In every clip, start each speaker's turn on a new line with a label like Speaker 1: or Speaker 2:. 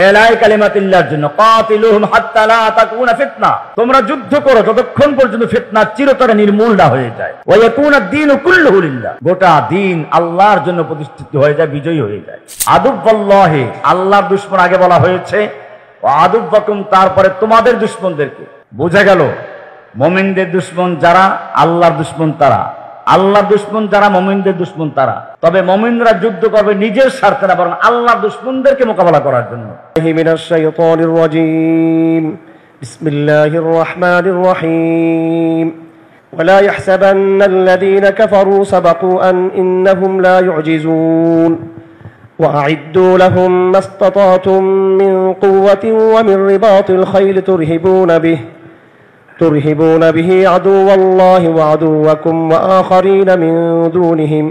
Speaker 1: এলাই কালিমাতিল্লাহর জন্য, কাতিলুহুম হাত্তা লা তাকুনা ফিতনা, তোমরা যুদ্ধ করো যতক্ষণ পর্যন্ত ফিতনা চিরতরে নির্মূল না হয়ে যায়। ওয়া ইয়াকুনা দ্বীনু কুল্লুহু লিল্লাহ, গোটা দিন আল্লাহর জন্য প্রতিষ্ঠিত হয়ে যায়, বিজয়ী হয়ে যায়। আদুব্বাল্লাহি, আল্লাহর দুশমন আগে বলা হয়েছে, ওয়া আদুব্বাকুম, তারপরে তোমাদের দুশমনদেরকে। বোঝা গেল মুমিনদের দুশমন যারা, আল্লাহর দুশমন তারা। আল্লাহর দুশমন যারা, মুমিনদের দুশমন তারা। তবে মুমিনরা যুদ্ধ করবে নিজের স্বার্থে না, বরং আল্লাহর দুশমনদেরকে মোকাবেলা করার জন্য।
Speaker 2: মিনাশ শাইতানির রাজীম, বিসমিল্লাহির রহমানির রহিম। ولا يحسبن الذين كفروا سبقوا إنهم لا يعجزون وأعدوا لهم ما استطعتم من قوة ومن رباط الخيل ترهبون به عدو الله وعدوكم وآخرين من دونهم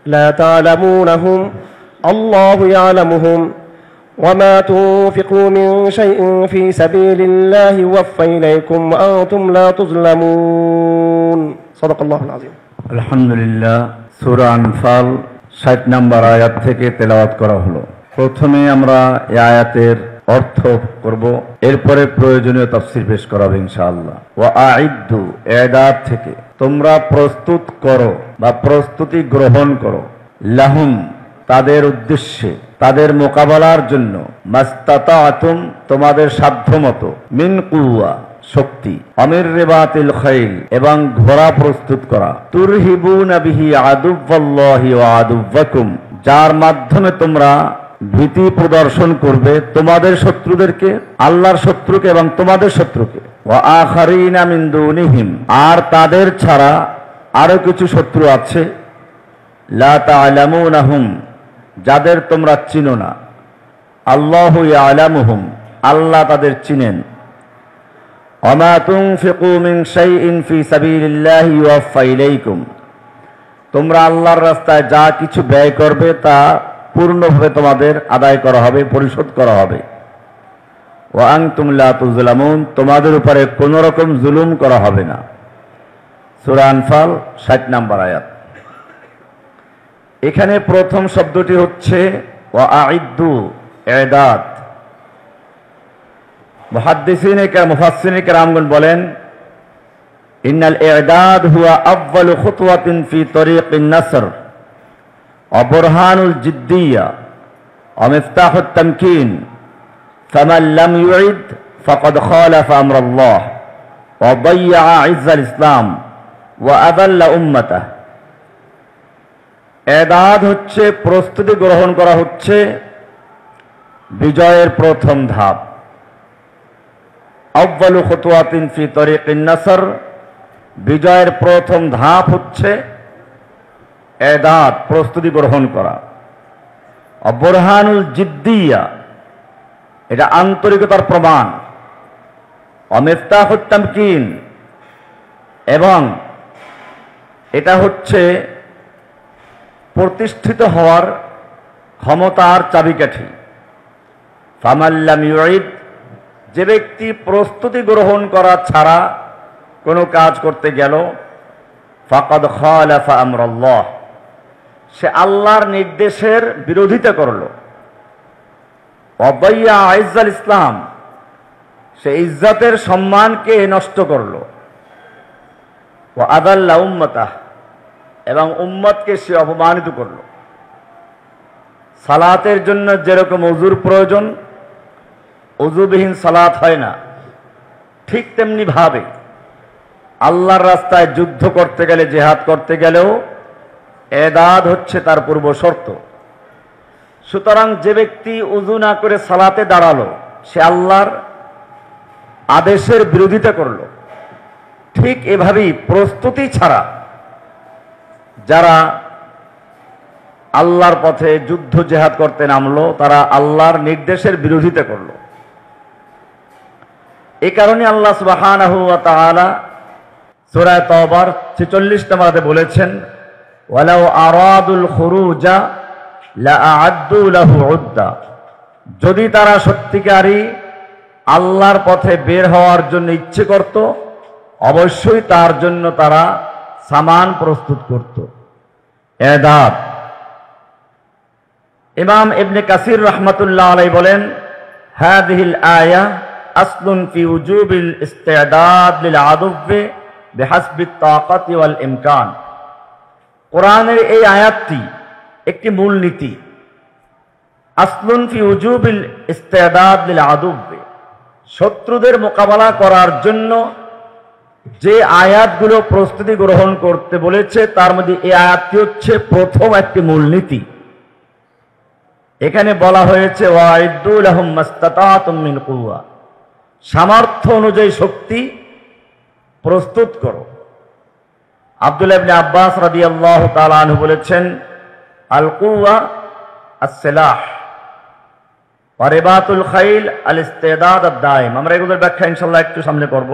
Speaker 2: لا تعلمونهم الله يعلمهم وما تنفقوا من شيء في سبيل الله يوفى إليكم وأنتم لا تظلمون صدق الله العظيم।
Speaker 1: আলহামদুলিল্লাহ, সূরা আনফাল 60 নম্বর আয়াত থেকে তেলাওয়াত করা হলো। প্রথমে আমরা এই আয়াতের অর্থ করব, এরপরে প্রয়োজনীয় তাফসীর পেশ করা হবে ইনশাআল্লাহ। ওয়া আইদ্দু, ইদাত থেকে তোমরা প্রস্তুত করো বা প্রস্তুতি গ্রহণ করো, লাহুম, তাদের উদ্দেশ্যে, তাদের মোকাবেলার জন্য, মাস্তাতাতুম, তোমাদের সাধ্যমতো, মিন কুওয়া, শক্তি, আমির রিবাতিল খাইল, এবং ঘোড়া প্রস্তুত করা, তুরহিবুনা বিহি আদুওয়াল্লাহি ওয়া আদুওয়াকুম, যার মাধ্যমে তোমরা ভীতি প্রদর্শন করবে তোমাদের শত্রুদেরকে, আল্লাহর শত্রুকে এবং তোমাদের শত্রুকে। ওয়া আখারিনা মিন দুনিহিম, আর তাদের ছাড়া আরো কিছু শত্রু আছে, লা তা'লামুনাহুম, যাদের তোমরা চিনো না, আল্লাহু ইয়ালামুহুম, আল্লাহ তাদের চিনেন। ওয়া মা তুনফিকু মিন শাইইন ফি সাবিলিল্লাহি ইউওয়াফা ইলাইকুম, তোমরা আল্লাহর রাস্তায় যা কিছু ব্যয় করবে তা পূর্ণভাবে তোমাদের আদায় করা হবে, পরিশোধ করা হবে। ওয়া আনতুম লা তুযলামুন, তোমাদের উপরে কোন রকম জুলুম করা হবে না। সূরা আনফাল 60 নম্বর আয়াত। এখানে প্রথম শব্দটি হচ্ছে ওয়া আইদ্দু, ইদাত। মুফাসসিরিনে কেরামগণ বলেন, ইন্নাল ইদাদ হুয়া আউয়ালু খুতওয়াতিন ফি তরিকিন নাসর ওয়া বুরহানুল জিদ্দিয়া ওয়া মিফতাহুত তামকিন, ফামান লাম ইউইদ ফাকাদ খালাফা আমরাল্লাহ ওয়া দায়্যা ইজ্জাল ইসলাম ওয়া আযাল্লা উম্মাতাহ। এদাদ হচ্ছে প্রস্তুতি গ্রহণ করা, হচ্ছে বিজয়ের প্রথম ধাপ। আউয়ালু খুতওয়াতিন ফি তরিকিন নাসর, বিজয়ের প্রথম ধাপ হচ্ছে এদাদ, প্রস্তুতি গ্রহণ করা। বুরহানুল জিদ্দিয়া, এটা আন্তরিকতার প্রমাণ। মিফতাহুত তামকিন, এবং এটা হচ্ছে প্রতিষ্ঠিত হওয়ার ক্ষমতার চাবিকাঠি। ফামান লাম ইউইদ, যে ব্যক্তি প্রস্তুতি গ্রহণ করা ছাড়া কোনো কাজ করতে গেল, ফাকাদ খালাফা আমরাল্লাহ, সে আল্লাহর নির্দেশের বিরোধিতা করল। ওয়া দায়্যা ইজ্জাল ইসলাম, সে ইজ্জতের সম্মানকে নষ্ট করল। ওয়া আযাল্লা উম্মাতাহ, এবং উম্মতকে সে অপমানিত করল। সালাতের জন্য যেরকম ওযুর প্রয়োজন, ওযুবিহীন সালাত হয় না, ঠিক তেমনি ভাবে আল্লাহর রাস্তায় যুদ্ধ করতে গেলে, জিহাদ করতে গেলেও এদাদ হচ্ছে তার পূর্ব শর্ত। সুতরাং যে ব্যক্তি ওযু না করে সালাতে দাঁড়ালো, সে আল্লাহর আদেশের বিরোধিতা করল। ঠিক এভাবেই প্রস্তুতি ছাড়া যারা আল্লাহর পথে যুদ্ধ জিহাদ করতে নামলো, তারা আল্লাহর নির্দেশের বিরোধিতা করলো। এই কারণে আল্লাহ সুবহানাহু ওয়া তাআলা সূরা তাওবার 46 নম্বর আয়াতে বলেছেন, ওয়ালাউ আরাদুল খুরুজা লাআদ্দু লাহু উদ্দা, যদি তারা সত্যিকারই আল্লাহর পথে বের হওয়ার জন্য ইচ্ছে করত, অবশ্যই তার জন্য তারা সামান প্রস্তুত করত। এদাদ। ইমাম ইবনে কাসির রাহমাতুল্লাহ আলাইহি বলেন, হাযিহিল আয়া আসলুন ফি উজুবিল ইস্তি'দাদ লিল আদুব্বি বিহাসবি তাকাতি ওয়াল ইমকান। কোরআনের এই আয়াতটি একটি মূলনীতি। আসলুন ফি উজুবিল ইস্তি'দাদ লিল আদুব্বি, শত্রুদের মোকাবেলা করার জন্য যে আয়াতগুলো প্রস্তুতি গ্রহণ করতে বলেছে তার মধ্যে এই আয়াতটি হচ্ছে প্রথম একটি মূলনীতি। এখানে বলা হয়েছে ওয়াইদ্দু লাহুম মাস্তাতাতুম মিন কুওয়া, সামর্থ্য অনুযায়ী শক্তি প্রস্তুত করো। আব্দুল্লাহ ইবনে আব্বাস রাদিয়াল্লাহু তাআলা আনহু বলেছেন, আল কুওয়া আস-সিলাহ ওয়া রিবাতুল খাইল আল ইস্তিদাদ আদ-দাইম। আমরা এগুলোর ব্যাখ্যা ইনশাআল্লাহ একটু সামনে করব।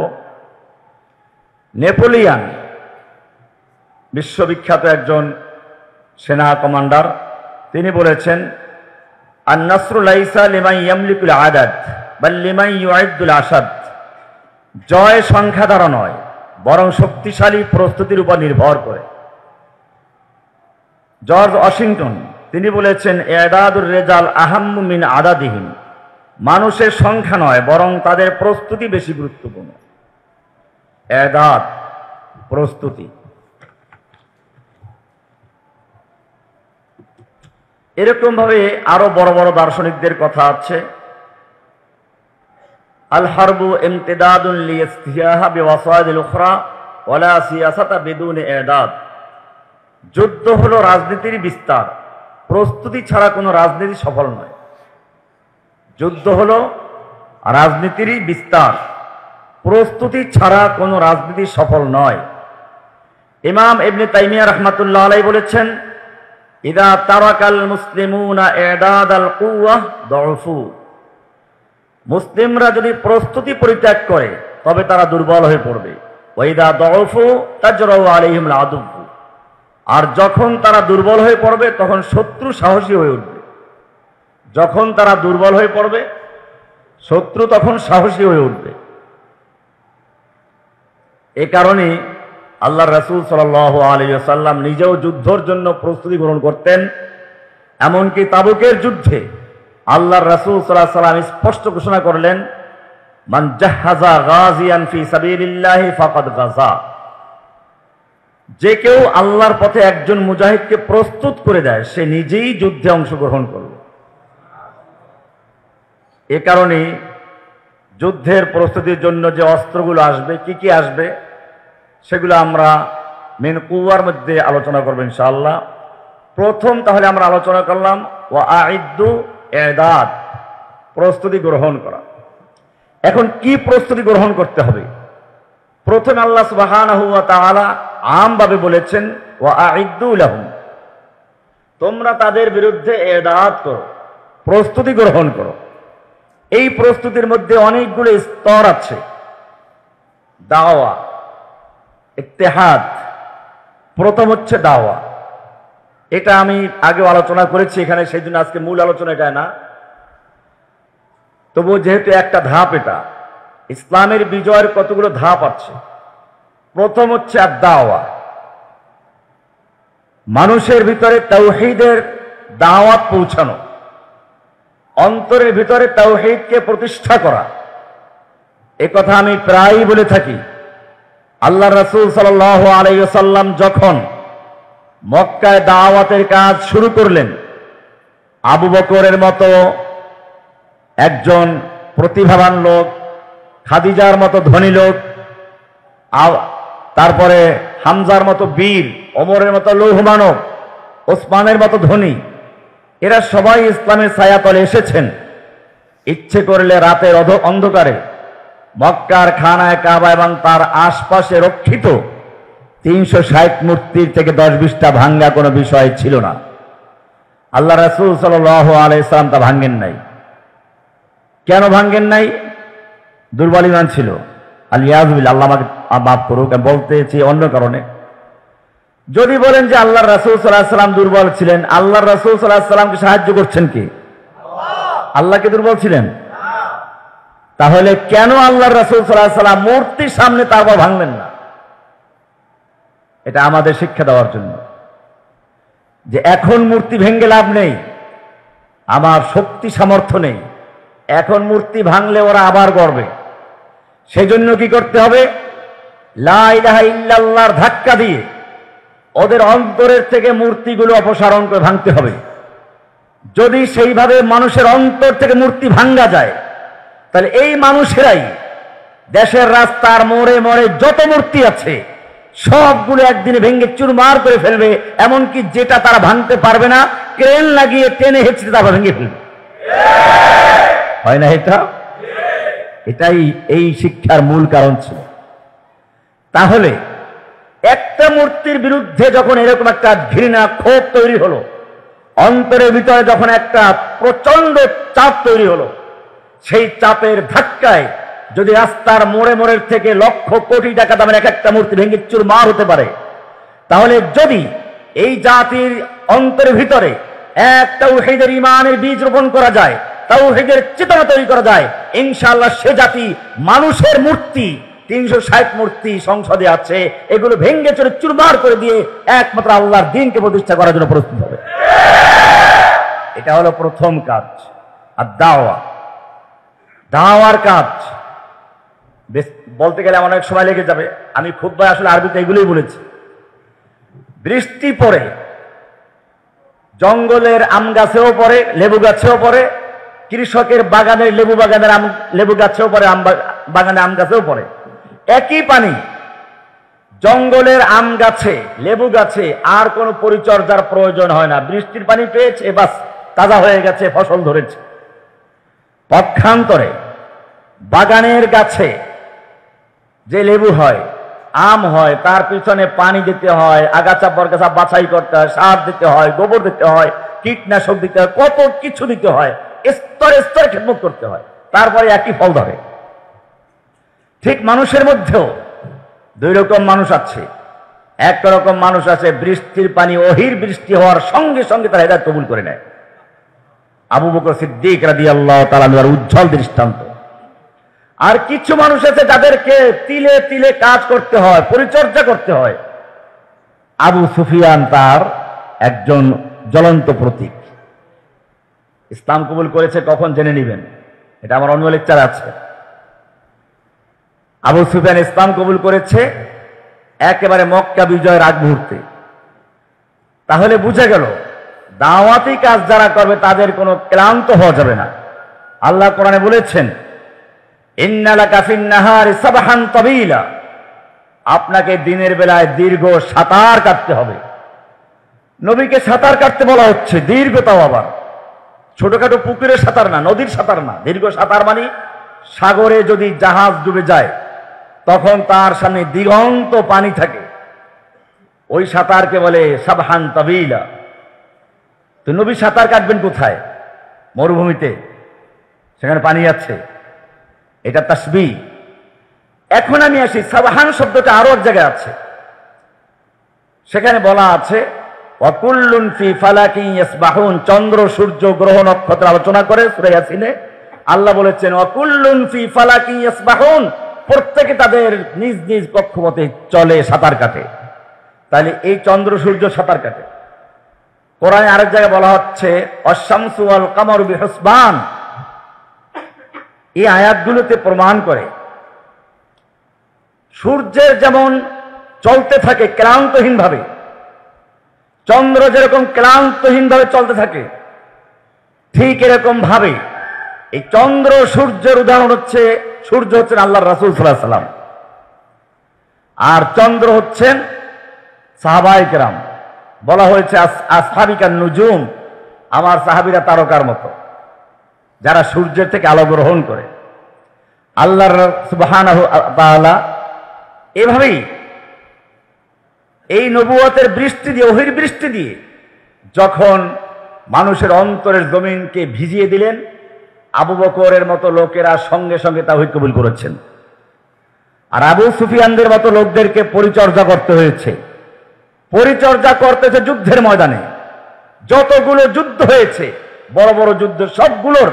Speaker 1: নেপোলিয়ান বিশ্ববিখ্যাত একজন সেনা কমান্ডার, তিনি বলেছেন, আন-নাসরু লাইসা লিমান ইয়ামলিকুল আদাদ বাল লিমান ইউইদ্দুল আসাদ। জয় সংখ্যা দ্বারা নয়, বরং শক্তিশালী প্রস্তুতির উপর নির্ভর করে। জর্জ ওয়াশিংটন তিনি বলেছেন, ইদাদুর রিজাল আহাম্মু মিন আদাদিহিম। মানুষের সংখ্যা নয়, বরং তাদের প্রস্তুতি বেশি গুরুত্বপূর্ণ। এদাদ, প্রস্তুতি। এরকম ভাবে আরো বড় বড় দার্শনিকদের কথা আছে। আল হারবু ইমতিদাদুন লিইস্তিহাহা বিওয়াসাইদিল উখরা ওয়ালা সিয়াসাতা বিদুন ইদাদ। যুদ্ধ হলো রাজনীতির বিস্তার, প্রস্তুতি ছাড়া কোনো রাজনীতি সফল নয়। যুদ্ধ হলো রাজনীতিরই বিস্তার, প্রস্তুতি ছাড়া কোনো রাজনীতি সফল নয়। ইমাম ইবনে তাইমিয়া রাহমাতুল্লাহ আলাইহি বলেছেন, ইদা তারাকাল মুসলিমুনা ইদাদাল কুওয়া দুফু। মুসলিমরা যদি প্রস্তুতি পরিত্যাগ করে তবে তারা দুর্বল হয়ে পড়বে। ওয়া ইদা দুফু তাজরাউ আলাইহিমুল আদুব্বু। আর যখন তারা দুর্বল হয়ে পড়বে তখন শত্রু সাহসী হয়ে উঠবে। যখন তারা দুর্বল হয়ে পড়বে শত্রু তখন সাহসী হয়ে উঠবে। এই কারণে আল্লাহ রাসূল সাল্লাল্লাহু আলাইহি ওয়াসাল্লাম নিজেও যুদ্ধের জন্য প্রস্তুতি গ্রহণ করতেন। এমনকি তাবুকের যুদ্ধে আল্লাহর রাসূল সাল্লাল্লাহু আলাইহি ওয়াসাল্লাম স্পষ্ট ঘোষণা করলেন, মান জাহাজা গাজিয়ান ফি সাবিলিল্লাহি ফাকাদ গাজা। যে কেউ আল্লাহর পথে একজন মুজাহিদকে প্রস্তুত করে দেয় সে নিজেই যুদ্ধে অংশগ্রহণ করবে। এ কারণে যুদ্ধের প্রস্তুতির জন্য যে অস্ত্রগুলো আসবে, কি কি আসবে, সেগুলো আমরা মিন কুওয়ার মধ্যে আলোচনা করব ইনশাআল্লাহ। প্রথম তাহলে আমরা আলোচনা করলাম ওয়া আইদ্দু ইদাদ, প্রস্তুতি গ্রহণ করা। এখন কি প্রস্তুতি গ্রহণ করতে হবে? প্রথমে আল্লাহ সুবহানাহু ওয়া তাআলা আমভাবে বলেছেন, ওয়া আইদ্দু লাহুম, তোমরা তাদের বিরুদ্ধে ইদাদ করো, প্রস্তুতি গ্রহণ করো। এই প্রস্তুতির মধ্যে অনেকগুলো স্তর আছে। দাওয়া, ইত্তেহাদ, প্রথম হচ্ছে দাওয়া। এটা আমি আগেও আলোচনা করেছি এখানে, সেই জন্য আজকে মূল আলোচনা এটা না। তবুও যেহেতু একটা ধাপ, এটা ইসলামের বিজয়ের কতগুলো ধাপ আছে। প্রথম হচ্ছে দাওয়া, মানুষের ভিতরে তাওহীদের দাওয়াত পৌঁছানো, অন্তরের ভিতরে তাওহীদকে প্রতিষ্ঠা করা। এ কথা আমি প্রায়ই বলে থাকি। আল্লাহ রাসূল সাল্লাল্লাহু আলাইহি ওয়াসাল্লাম যখন মক্কায় দাওয়াতের কাজ শুরু করলেন, আবু বকরের মতো একজন প্রতিভাবান লোক, খাদিজার মতো ধনী লোক, তারপরে হামজার মতো বীর, ওমরের মতো লৌহ মানব, ওসমানের মতো ধনী, এরা সবাই ইসলামের ছায়াতলে এসেছেন। ইচ্ছে করলে রাতের অন্ধকারে মক্কার খানায় কাবা এবং তার আশপাশে রক্ষিত 360 মূর্তির থেকে 10-20টা ভাঙ্গা কোনো বিষয় ছিল না। আল্লাহ রাসূল সাল্লাল্লাহু আলাইহি ওয়াসাল্লাম তা ভাঙ্গেন নাই। কেন ভাঙ্গেন নাই? দুর্বল ঈমান ছিল। আলিয়াযু বিল্লাহ, আল্লাহ আমাকে মাফ করুক, আমি বলতেছি অন্য কারণে। যদি বলেন যে আল্লাহর রাসূল সাল্লাল্লাহু আলাইহি ওয়াসাল্লাম দুর্বল ছিলেন, আল্লাহর রাসূল সাল্লাল্লাহু আলাইহি ওয়াসাল্লামকে সাহায্য করছেন কি? আল্লাহ কি দুর্বল ছিলেন? তাহলে কেন আল্লাহর রাসূল সাল্লাল্লাহু আলাইহি ওয়াসাল্লাম মূর্তির সামনে তারপর ভাঙলেন না? এটা আমাদের শিক্ষা দেওয়ার জন্য যে এখন মূর্তি ভেঙে লাভ নেই, আমার শক্তি সামর্থ্য নেই, এখন মূর্তি ভাঙলে ওরা আবার গড়বে। সেজন্য কি করতে হবে? লা ইলাহা ইল্লাল্লাহর ধাক্কা দিয়ে ওদের অন্তরের থেকে মূর্তিগুলো অপসারণ করে ভাঙতে হবে। যদি সেইভাবে মানুষের অন্তর থেকে মূর্তি ভাঙ্গা যায়, তাহলে এই মানুষেরাই দেশের রাস্তার মোড়ে মোড়ে যত মূর্তি আছে সবগুলো একদিনে ভেঙে চুরমার করে ফেলবে। এমনকি যেটা তারা ভাঙতে পারবে না, ক্রেন লাগিয়ে টেনে হেঁচড়ে তারা ভেঙে ফেলবে। হয় না? এটাই এই শিক্ষার মূল কারণ ছিল। তাহলে একটা মূর্তির বিরুদ্ধে যখন এরকম একটা ঘৃণা, ক্ষোভ তৈরি হলো, অন্তরের ভিতরে যখন একটা প্রচন্ড চাপ তৈরি হলো, সেই চাপের ধাক্কায় যদি রাস্তার মোড়ে মোড়ের থেকে লক্ষ কোটি টাকা দামের এক একটা মূর্তি ভেঙে চুরমার হতে পারে, তাহলে যদি এই জাতির অন্তরের ভিতরে একটা তাওহীদের ঈমানের বীজ রোপণ করা যায়, তাওহীদের চেতনা তৈরি করা যায়, ইনশাআল্লাহ সে জাতি মানুষের মূর্তি 360 মূর্তি সংসদে আছে, এগুলো ভেঙে চুরে চুরমার করে দিয়ে একমাত্র আল্লাহর দ্বীনকে প্রতিষ্ঠা করার জন্য প্রস্তুত হবে। এটা হলো প্রথম কাজ। আর দাওয়ার কাজ বলতে গেলে অনেক সময় লেগে যাবে। আমি খুতবায় আসলে আরবিতে এগুলোই বলেছি। বৃষ্টি পড়ে জঙ্গলের আম গাছেও পড়ে, লেবু গাছেও পড়ে, কৃষকের বাগানের লেবু গাছেও পড়ে, বাগানে আম গাছেও পড়ে। একই পানি জঙ্গলের আম গাছে, লেবু গাছে আর কোনো পরিচর্যার প্রয়োজন হয় না। বৃষ্টির পানি পেয়েছে, বাস তাজা হয়ে গেছে, ফসল ধরেছে। পক্ষান্তরে বাগানের গাছে যে লেবু হয়, আম হয়, তার পিছনে পানি দিতে হয়, আগাছা বরগাছা বাছাই করতে হয়, সার দিতে হয়, গোবর দিতে হয়, কীটনাশক দিতে হয়, কত কিছু দিতে হয়, স্তরে স্তরে খেদমত করতে হয়, তারপরে একই ফল ধরে। ঠিক মানুষের মধ্যেও দুই রকম মানুষ আছে। এক রকম মানুষ আছে বৃষ্টির পানি, ওহির বৃষ্টি হওয়ার সঙ্গে সঙ্গে তারা হেদায়েত কবুল করে নেয়। আবু বকর সিদ্দিক রাদিয়াল্লাহু তাআলা আনহুর উজ্জ্বল দৃষ্টান্ত। আর কিছু মানুষ আছে যাদেরকে তিলে তিলে কাজ করতে হয়, পরিচর্যা করতে হয়। আবু সুফিয়ান তার একজন জ্বলন্ত প্রতীক। ইসলাম কবুল করেছে কখন জেনে নেবেন, এটা আমার অন্য লেকচার আছে। আবু সুফিয়ান ইসলাম কবুল করেছে একেবারে মক্কা বিজয়ের আগ মুহূর্তে। তাহলে বুঝে গেল দাওয়াতি কাজ যারা করবে তাদের কোনো ক্লান্ত হওয়া যাবে না। আল্লাহ কোরআনে বলেছেন, ইন্না লাকা ফিন নাহারি সাবহান তাবিলা, আপনাকে দিনের বেলায় দীর্ঘ সাঁতার কাটতে হবে। নবীকে সাঁতার কাটতে বলা হচ্ছে, দীর্ঘ, তাও আবার ছোটখাটো পুকুরের সাঁতার না, নদীর সাঁতার না। দীর্ঘ সাঁতার মানে সাগরে যদি জাহাজ ডুবে যায় তখন তার সামনে দিগন্ত পানি থাকে, ওই সাঁতারকে বলে সাবহান তাবিলা। তো নবী সাঁতার কাটবেন কোথায়? মরুভূমিতে, সেখানে পানি আছে, এটা তাসবিহ। এখন আমি আসি, সাবহান শব্দটা আরো এক জায়গায় আছে। সেখানে বলা আছে ওয়াকুল্লুন ফি ফালাকিন ইয়াসবাহুন, চন্দ্র সূর্য গ্রহ নক্ষত্র আলোচনা করে সূরা ইয়াসিনে আল্লাহ বলেছেন ওয়াকুল্লুন ফি ফালাকিন ইয়াসবাহুন, প্রত্যেকে তাদের নিজ নিজ কক্ষপথে চলে, সাঁতার কাটে। তাহলে এই চন্দ্র সূর্য সাঁতার কাটে। কোরআনে আরেক জায়গায় বলা হচ্ছে আশ-শামসু ওয়াল কামারু বিহুসবান। এই আয়াতগুলোতে প্রমাণ করে সূর্যের যেমন চলতে থাকে ক্লান্তহীন ভাবে, চন্দ্র যেরকম ক্লান্তহীন ভাবে চলতে থাকে, ঠিক এরকম ভাবে এই চন্দ্র সূর্যের উদাহরণ হচ্ছে, সূর্য হচ্ছেন আল্লাহর রাসূল সাল্লাল্লাহু আলাইহি ওয়াসাল্লাম, আর চন্দ্র হচ্ছেন সাহাবায়ে কেরাম। বলা হয়েছে আসহাবিকান নুজুম, আমার সাহাবীরা তারকার মতো, যারা সূর্যের থেকে আলো গ্রহণ করে। আল্লাহর সুবহানাহু ওয়া তাআলা এভাবেই এই নবুয়তের বৃষ্টি দিয়ে, ওহির বৃষ্টি দিয়ে যখন মানুষের অন্তরের জমিনকে ভিজিয়ে দিলেন, আবু বকরের মতো লোকেরা সঙ্গে সঙ্গে তাওহীদ কবুল করেছেন। আর আবু সুফিয়ানদের মতো লোকদেরকে পরিচর্যা করতে হয়েছে। পরিচর্যা করতেছে যুদ্ধের ময়দানে। যতগুলো যুদ্ধ হয়েছে, বড় বড় যুদ্ধ, সবগুলোর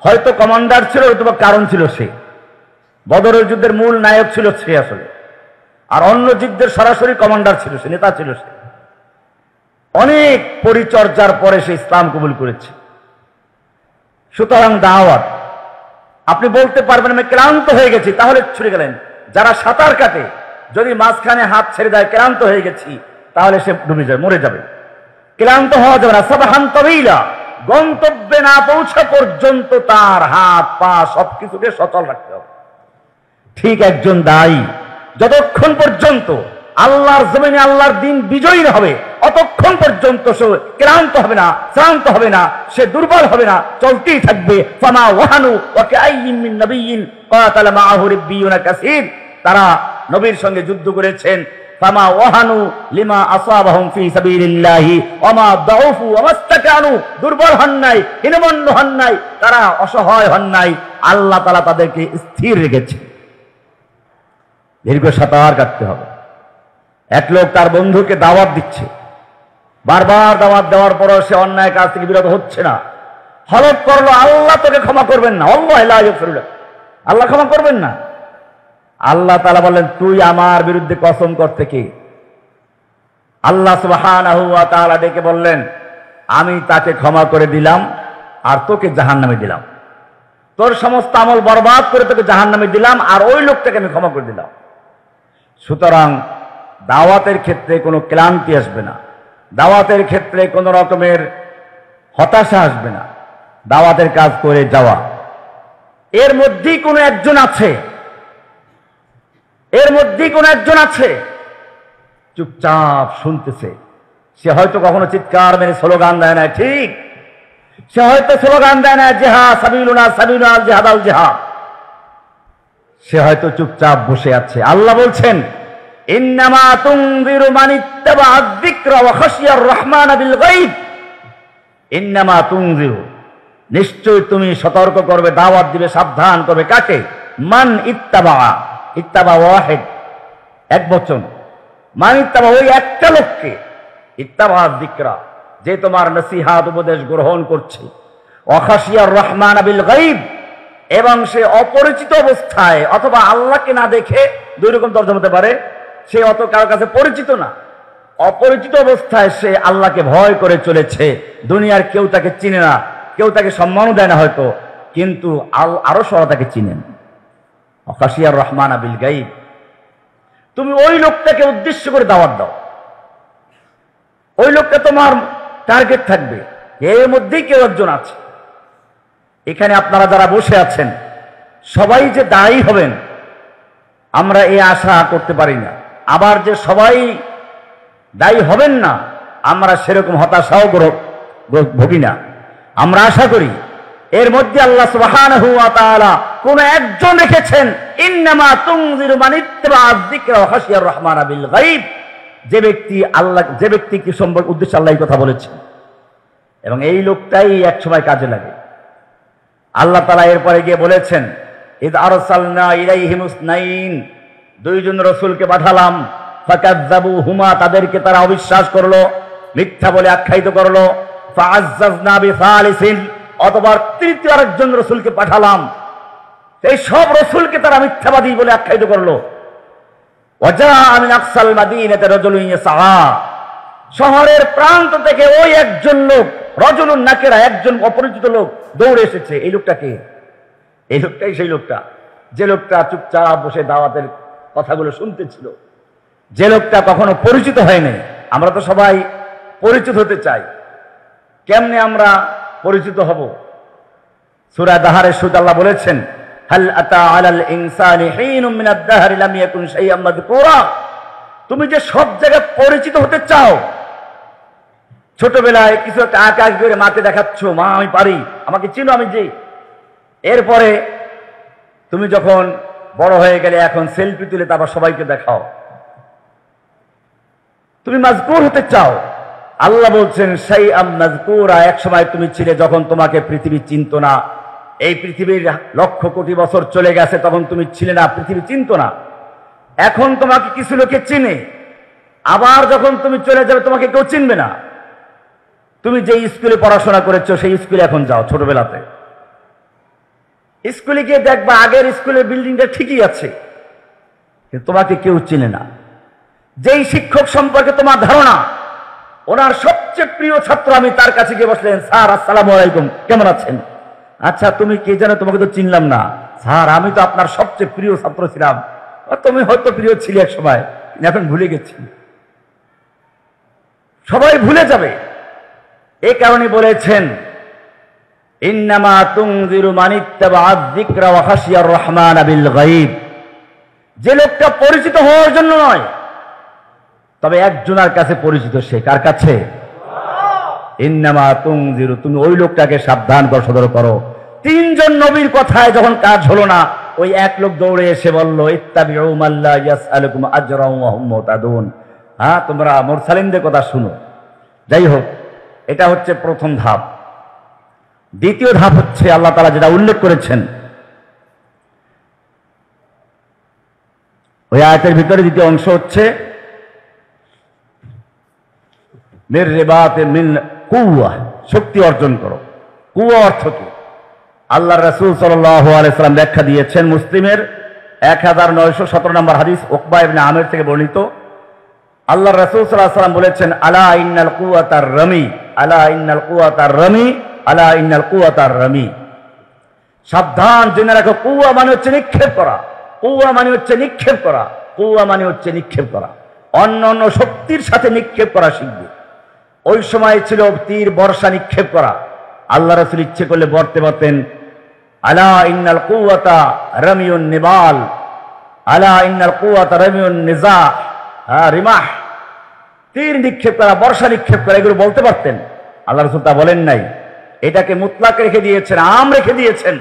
Speaker 1: হয়তো কমান্ডার ছিল, হয়তো কারণ ছিল সে। বদরের যুদ্ধের মূল নায়ক ছিল সে আসলে, আর অন্য যুদ্ধের সরাসরি কমান্ডার ছিল সে, নেতা ছিল সে। অনেক পরিচর্যার পরে সে ইসলাম কবুল করেছে। সুতরাং দাওয়াত আপনি বলতে পারবেন আমি ক্লান্ত হয়ে গেছি, তাহলে ছুটে গেলেন। যারা সাঁতার কাটে, যদি মাঝখানে হাত ছেড়ে দেয় ক্লান্ত হয়ে গেছি, তাহলে সে ডুবে যাবে, মরে যাবে। ক্লান্ত হওয়া যাবে না। সাবাহান তবিলা, গন্তব্যে না পৌঁছা পর্যন্ত তার হাত পা সবকিছুকে সচল রাখতে হবে। ঠিক একজন দায়ী যতক্ষণ পর্যন্ত আল্লাহর জমিনে আল্লাহর দিন বিজয়ী হবে, অতক্ষণ পর্যন্ত সে ক্লান্ত হবে না, শ্রান্ত হবে না, সে দুর্বল হবে না, চলতেই থাকবে। ফামা ওয়াহানু ওয়া কাআইয়িন মিন নাবিয়্যিন কাতালা মাআহু রাব্বিয়ুনা কাসীর, তারা নবীর সঙ্গে যুদ্ধ করেছেন। ফামা ওয়াহানু লিমা আসাবাহুম ফি সাবিলিল্লাহি ওয়া মা দাউফু ওয়া মাস্তাকানু, দুর্বল হন নাই, হীনমন্য হন নাই, তারা অসহায় হন নাই। আল্লাহ তাআলা তাদেরকে স্থির রেখেছে। দীর্ঘ সাঁতার কাটতে হবে। এক লোক তার বন্ধুকে দাওয়াত দিচ্ছে, বারবার দাওয়াত দেওয়ার পরও সে অন্যায় কাজ থেকে বিরত হচ্ছে না। হলফ করলো আল্লাহ তোকে ক্ষমা করবেন না, আল্লাহ লা ইয়াগফিরু লাক, আল্লাহ ক্ষমা করবেন না। আল্লাহ তাআলা বললেন তুই আমার বিরুদ্ধে কসম করতে কি? আল্লাহ সুবহানাহু ওয়া তাআলা ডেকে বললেন আমি তাকে ক্ষমা করে দিলাম আর তোকে জাহান্নামে দিলাম। তোর সমস্ত আমল বরবাদ করে তোকে জাহান্নামে দিলাম আর ওই লোকটাকে আমি ক্ষমা করে দিলাম। সুতরাং দাওয়াতের ক্ষেত্রে কোনো ক্লান্তি আসবে না, দাওয়াতের ক্ষেত্রে কোনো রকমের হতাশা আসবে না। দাওয়াতের কাজ করে যাওয়া। এর মধ্যেই কোনো একজন আছে, এর মধ্যেই কোনো একজন আছে চুপচাপ শুনতেছে। সে হয়তো কখনো চিৎকার মেরে স্লোগান দেয় না, ঠিক, সে হয়তো স্লোগান দেয় না জিহাদ সাবিলুনা সাবিলুনা জিহাদ আল জিহাদ, সে হয়তো চুপচাপ বসে আছে। আল্লাহ বলছেন ইন্নামা তুনযিরু মান ইত্তাবা'a আয-যিকরা ওয়া খাশিয়ার রাহমান বিল গায়ব। ইন্নামা তুনযিরু, নিশ্চয় তুমি সতর্ক করবে, দাওয়াত দিবে, সাবধান করবে। কাকে? মান ইত্তাবা'a, ইত্তাবা ওয়াহিদ, এক বচন। মান ইত্তাবা, ওই একটা লোককে। ইত্তাবা'a আয-যিকরা, যে তোমার নসিহত উপদেশ গ্রহণ করছে। ওয়া খাশিয়ার রাহমান বিল গায়ব, এবং সে অপরিচিত অবস্থায় অথবা আল্লাহকে না দেখে, দুই রকম তরজমা হতে পারে, সে অত কারো কাছে পরিচিত না, অপরিচিত অবস্থায় সে আল্লাহকে ভয় করে চলেছে। দুনিয়ার কেউ তাকে চিনে না, কেউ তাকে সম্মানও দেয় না হয়তো, কিন্তু আরো সরা তাকে চিনেন। খাশিয়ার রহমান বিল গায়ব, তুমি ওই লোকটাকে উদ্দেশ্য করে দাওয়াত দাও, ওই লোকটা তোমার টার্গেট থাকবে। এর মধ্যেই কেউ একজন আছে। এখানে আপনারা যারা বসে আছেন সবাই যে দায়ী হবেন আমরা এই আশা করতে পারি না, আবার যে সবাই দায়ী হবেন না আমরা সেরকম হতাশাও ভুগি না। আমরা আশা করি এর মধ্যে আল্লাহ সুবহানাহু ওয়া তাআলা কোন একজন রেখেছেন ইন্নামা তুনযিরু মান ইত্তাবা'a আয-যিকরা ওয়া খাশিয়ার রাহমান বিল গায়ব, যে ব্যক্তি আল্লাহ, যে ব্যক্তি কি সম্পর্কে উদ্দেশ্যে আল্লাহ এই কথা বলেছেন, এবং এই লোকটাই এক সময় কাজে লাগে। আল্লাহ তাআলা এরপরে গিয়ে বলেছেন ইয আরসালনা ইলাইহিম ইসনাইন, দুইজন রাসূলকে পাঠালাম। ফাকাযযাবুহুমা, তাদেরকে তারা অবিশ্বাস করলো, মিথ্যা বলে আখ্যায়িত করলো। ফাআযযাজনা বিসালিসিন, অথবা তৃতীয় আরেকজন রাসূলকে পাঠালাম, এই সব রাসূলকে তারা মিথ্যাবাদী বলে আখ্যায়িত করলো। ওয়াজাআ মিন আকসাল মাদিনাতি রাজুলুন ইয়াসআ, শহরের প্রান্ত থেকে ওই একজন লোক, রাজুলুন নাকিরা, একজন অপরিচিত লোক দৌড়ে এসেছে। এই লোকটাকে, এই লোকটাই সেই লোকটা, যে লোকটা চুপচাপ বসে দাওয়াতের কথাগুলো শুনতেছিল, যে লোকটা কখনো পরিচিত হয়নি। আমরা তো সবাই পরিচিত হতে চাই, কেমনে আমরা পরিচিত হব? সূরা দাহরের শুরুতে আল্লাহ বলেছেন হাল আতা আলাল ইনসানি হিনুম মিনাদ দাহরি লাম ইয়াকুন শাইআম মাযকুরা, তুমি যে সব জায়গায় পরিচিত হতে চাও, ছোটবেলায় কিছু একটা আকাশ করে মাকে দেখাচ্ছ, মা আমি পারি, আমাকে চিনো, আমি যে। এরপরে তুমি যখন বড় হয়ে গেলে এখন সেলফি তুলে তারপর সবাইকে দেখাও, তুমি মাযকুর হতে চাও। আল্লাহ বলছেন শাইআম মাযকুরা, এক সময় তুমি ছিলে যখন তোমাকে পৃথিবী চিনতো না। এই পৃথিবীর লক্ষ কোটি বছর চলে গেছে, তখন তুমি ছিলে না, পৃথিবী চিনতো না। এখন তোমাকে কিছু লোকে চিনে, আবার যখন তুমি চলে যাবে তোমাকে কেউ চিনবে না। তুমি যে স্কুলে পড়াশোনা করেছো সেই স্কুলে এখন যাও, ছোটবেলাতে স্কুলে গিয়ে দেখবা আগের স্কুলের বিল্ডিংটা ঠিকই আছে, কিন্তু তোমাকে কেউ চিনে না। যেই শিক্ষক সম্পর্কে তোমার ধারণা ওনার সবচেয়ে প্রিয় ছাত্র, আমি তার কাছে গিয়ে বসলেন, স্যার আসসালামু আলাইকুম, কেমন আছেন? আচ্ছা তুমি কে জানো, তোমাকে তো চিনলাম না। স্যার আমি তো আপনার সবচেয়ে প্রিয় ছাত্র ছিলাম। তুমি হয়তো প্রিয় ছিলে এক সময়, এখন ভুলে গেছি। সবাই ভুলে যাবে। এই কারণে বলেছেন ইন্নামা তুনজিরু মান ইত্তাবাআয যিকরা ওয়া খাশিয়ার রহমান বিল গায়ব, যে লোকটা পরিচিত হওয়ার জন্য নয়, তবে একজনের কাছে পরিচিত। সে কার কাছে? ইন্নামা তুনজিরু, তুমি ওই লোকটাকে সাবধান করো, সতর্ক করো। তিনজন নবীর কথায় যখন কাজ হলো না, ওই এক লোক দৌড়ে এসে বলল ইত্তাবিউ মাল্লা ইয়াসআলুকুম আজরান ওয়া হুম মুহতাদুন। হ্যাঁ, তোমরা মুরসালিনদের কথা শুনো। যাই হোক, এটা হচ্ছে প্রথম ধাপ। দ্বিতীয় ধাপ হচ্ছে আল্লাহ তাআলা যেটা উল্লেখ করেছেন ওই আয়াতের ভিতরে, দ্বিতীয় অংশ হচ্ছে মির রিবাতে মিন কুওয়া, শক্তি অর্জন করো। কুওয়া অর্থ কি? আল্লাহর রাসূল সাল্লাল্লাহু আলাইহি সাল্লাম ব্যাখ্যা দিয়েছেন। মুসলিমের 1917 নম্বর হাদিস উকবা ইবনে আমির থেকে বর্ণিত। আল্লাহর রাসূল সাল্লাল্লাহু আলাইহি সাল্লাম বলেছেন আলা ইন্নাল কুওয়াতার রামি, আলা ইন্নাল কুওয়াতার রামি, আলা ইন্নাল কুওয়াতার রামি। সাবধান, জেনে রাখো, কুওয়া মানে হচ্ছে নিক্ষেপ করা। কুওয়া মানে হচ্ছে নিক্ষেপ করা। কুওয়া মানে হচ্ছে নিক্ষেপ করা। অন্য অন্য শক্তির সাথে নিক্ষেপ করা শিখবে। ওই সময় ছিল তীর বর্ষা নিক্ষেপ করা। আল্লাহ রাসূল ইচ্ছে করলে বলতে পারতেন আলা ইন্নাল কুওয়াতা রামিউন নিবাল, আলা ইন্নাল কুওয়াতা রামিউন নিজা, রিমাহ, তীর নিক্ষেপ করা, বর্ষা নিক্ষেপ করা, এগুলো বলতে পারতেন। আল্লাহ রাসূল তা বলেন নাই। এটাকে মুতলাক রেখে দিয়েছেন, আম রেখে দিয়েছেন।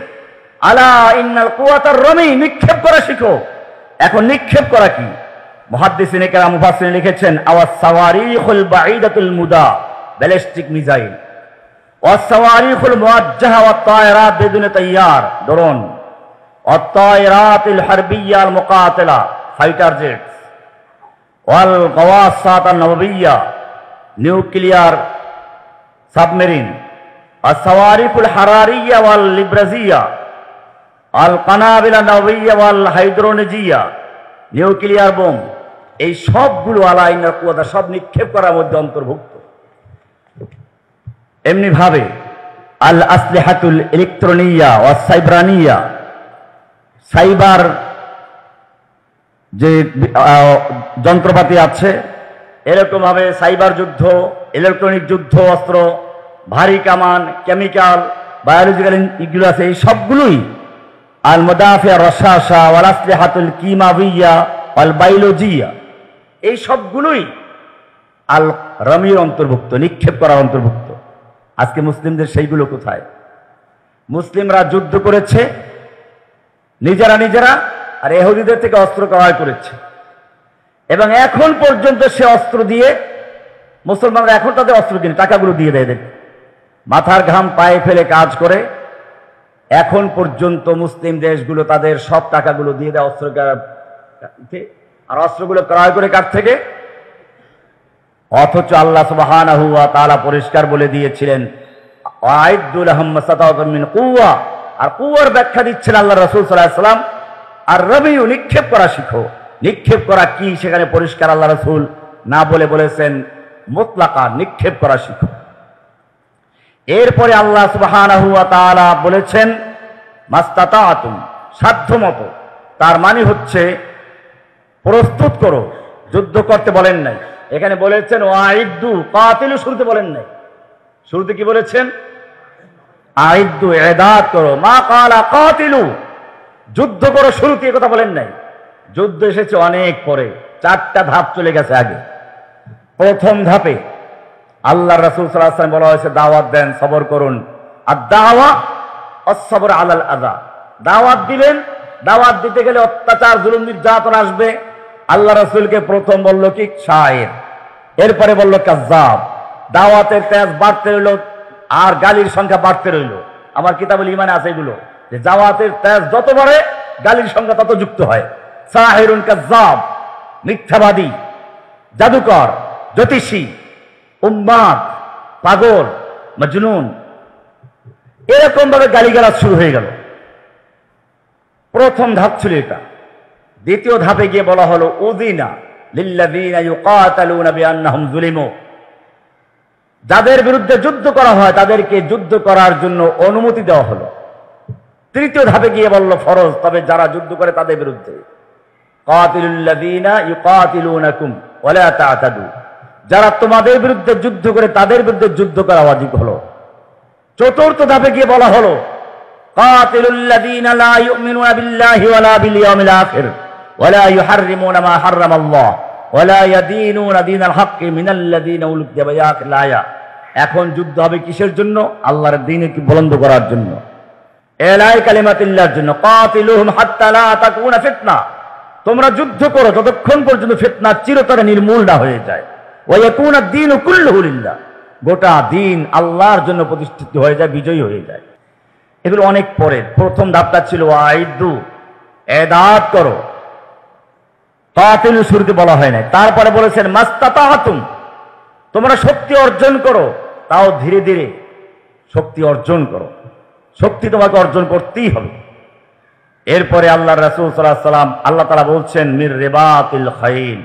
Speaker 1: আলা ইন্নাল কুওয়াতার রামি, নিক্ষেপ করা শিখো। এখন নিক্ষেপ করা কি? মুহাদ্দিসিনে কেরাম, মুফাসসিরিন লিখেছেন আওয়াস সাওয়ারিখুল বাঈদাতুল মুদা, ব্যালিস্টিক মিসাইল, ওয়াস সাওয়ারিখুল মুওয়াজ্জাহা ওয়াত তায়রাত বিদুনে তাইয়ার, ড্রোন, ওয়াত তায়রাতুল হারবিয়্যা আল মুকাতিলা, ফাইটার জেটস, ওয়াল গাওয়াসাত আন নববিয়্যা, নিউক্লিয়ার সাবমেরিন, ওয়াস সাওয়ারিখুল হারারিয়্যা ওয়াল লিব্রাজিয়্যা, আল কানাবিলা নববিয়্যা ওয়াল হাইড্রোনিজিয়্যা, নিউক্লিয়ার বোম। এই সবগুলো আলা ইন্নাল কুওয়াতা, সব নিক্ষেপ করার মধ্যে অন্তর্ভুক্ত। এমনি ভাবে আল আসলিহাতুল ইলেকট্রনিয়া ওয়া সাইবরানিয়া, সাইবার যে যন্ত্রপাতি আছে, এরকম ভাবে সাইবার যুদ্ধ, ইলেকট্রনিক যুদ্ধ অস্ত্র, ভারী কামান, কেমিক্যাল, বায়োলজিক্যাল এগুলো আছে, এই সবগুলোই আল মুদাফিয়া রাশাশা ওয়াল আসলিহাতুল কিমাবিয়া ওয়াল বায়োলজিয়া, এই সবগুলোই আল রামির অন্তর্ভুক্ত, নিক্ষেপ করার অন্তর্ভুক্ত। আজকে মুসলিমদের সেইগুলো কোথায়? মুসলিমরা যুদ্ধ করেছে নিজেরা নিজেরা, আর ইহুদিদের থেকে অস্ত্র ক্রয় করেছে, এবং এখন পর্যন্ত সে অস্ত্র দিয়ে মুসলমানরা এখন তাদের অস্ত্র কিনে টাকাগুলো দিয়ে দেয়। মাথার ঘাম পায়ে ফেলে কাজ করে এখন পর্যন্ত মুসলিম দেশগুলো তাদের সব টাকাগুলো দিয়ে দেয় অস্ত্র, আর অস্ত্রগুলো ক্রয় করে কার থেকে? অথচ আল্লাহ সুবহানাহু ওয়া তাআলা পরিষ্কার বলে দিয়েছিলেন আইদ্দু লাহুম মাসাতাতুম মিন কুওয়া, আর কুওয়ার ব্যাখ্যা দিচ্ছেন আল্লাহ রাসূল সাল্লাল্লাহু আলাইহি ওয়াসাল্লাম। আর রামিউ, নিক্ষেপ করা শিখো। নিক্ষেপ করা কি সেখানে পরিষ্কার আল্লাহ রাসূল না বলে বলেছেন মুতলাকা, নিক্ষেপ করা শিখো। এরপরে আল্লাহ সুবহানাহু ওয়া তাআলা বলেছেন মাস্তাতাতুম, সাধ্যমতো। তার মানে হচ্ছে প্রস্তুত করো, যুদ্ধ করতে বলেন নাই। এখানে বলেছেন ওয়াইদ্দু কাতিলু, শুরুতে বলেন নাই। শুরুতে কি বলেছেন? আইদ্দু, ইদাদ করো। মা কালা কাতিলু, যুদ্ধ করো, শুরুতে কথা বলেন নাই। যুদ্ধ এসেছে অনেক পরে, 4টা ধাপ চলে গেছে আগে। প্রথম ধাপে আল্লাহ রাসূল সাল্লাল্লাহু আলাইহি ওয়াসাল্লাম বলা হয়েছে দাওয়াত দেন, সবর করুন। আর দাওয়া আস-সবর আলাল আযা, দাওয়াত দিলেন। দাওয়াত দিতে গেলে অত্যাচার, জুলুম, নির্যাতন আসবে। আল্লাহ রাসূলকে প্রথম বলল কি? শায়ের। এরপরে বলল কাজ্জাব। দাওয়াতের তেজ বাড়তে রইল, আর গালির সংখ্যা বাড়তে রইল। আমার কিতাবুল ঈমানে আছে এগুলো, যে দাওয়াতের তেজ যত বাড়ে গালির সংখ্যা তত যুক্ত হয়। সাহিরুন কাজ্জাব, মিথ্যাবাদী, জাদুকর, জ্যোতিষী, উম্মাদ, পাগল, মজনুন, এরকম ভাবে গালিগালাজ শুরু হয়ে গেল। প্রথম ধাপ ছিল এটা। দ্বিতীয় ধাপে গিয়ে বলা হলো উযিনা লিল্লাযীনা ইউকাতালুনা বিআন্নাহুম যুলিমু, যাদের বিরুদ্ধে যুদ্ধ করা হয় তাদেরকে যুদ্ধ করার জন্য অনুমতি দেওয়া হলো।
Speaker 3: তৃতীয় ধাপে গিয়ে বলল ফরজ, তবে যারা যুদ্ধ করে তাদের বিরুদ্ধে। কাতিলুল্লাযীনা ইউকাতিলুনাকুম ওয়ালা তা'তাদু, যারা তোমাদের বিরুদ্ধে যুদ্ধ করে তাদের বিরুদ্ধে যুদ্ধ করা ওয়াজিব হলো। চতুর্থ ধাপে গিয়ে বলা হলো কাতিলুল্লাযীনা লা ইউমিনুনা বিল্লাহি ওয়ালা বিল ইয়াউমিল আখির ওয়ালা ইউহাররিমুনা মা হাররামাল্লাহ ওয়ালা ইয়াদীনুনা দীনাল হাক্কি মিনাল্লাযীনা উতুল কিতাবা। এখন যুদ্ধ হবে কিসের জন্য? আল্লাহর দ্বীনকে বুলন্দ করার জন্য, এলাই কালিমাতিল্লাহর জন্য। কাতিলুহুম হাত্তা লা তাকুনা ফিতনা, তোমরা যুদ্ধ করো যতক্ষণ পর্যন্ত ফিতনা চিরতরে নির্মূল না হয়ে যায়। ওয়া ইয়াকুনা দ্বীনু কুল্লুহু লিল্লাহ, গোটা দিন আল্লাহর জন্য প্রতিষ্ঠিত হয়ে যায়, বিজয়ী হয়ে যায়। এগুলো অনেক পরে। প্রথম ধাপটা ছিল ওয়াইদু, এদাত করো। কাতিলু শুরুতে বলা হয় নাই। তারপরে বলেছেন মাস্তাতাতুম, তোমরা শক্তি অর্জন করো, তাও ধীরে ধীরে শক্তি অর্জন করো। শক্তি তোমাকে অর্জন করতেই হবে। এরপরে আল্লাহ রাসূল সাল্লাল্লাহু আলাইহি ওয়াসাল্লাম আল্লাহ তাআলা বলছেন মির রিবাতিল খাইল,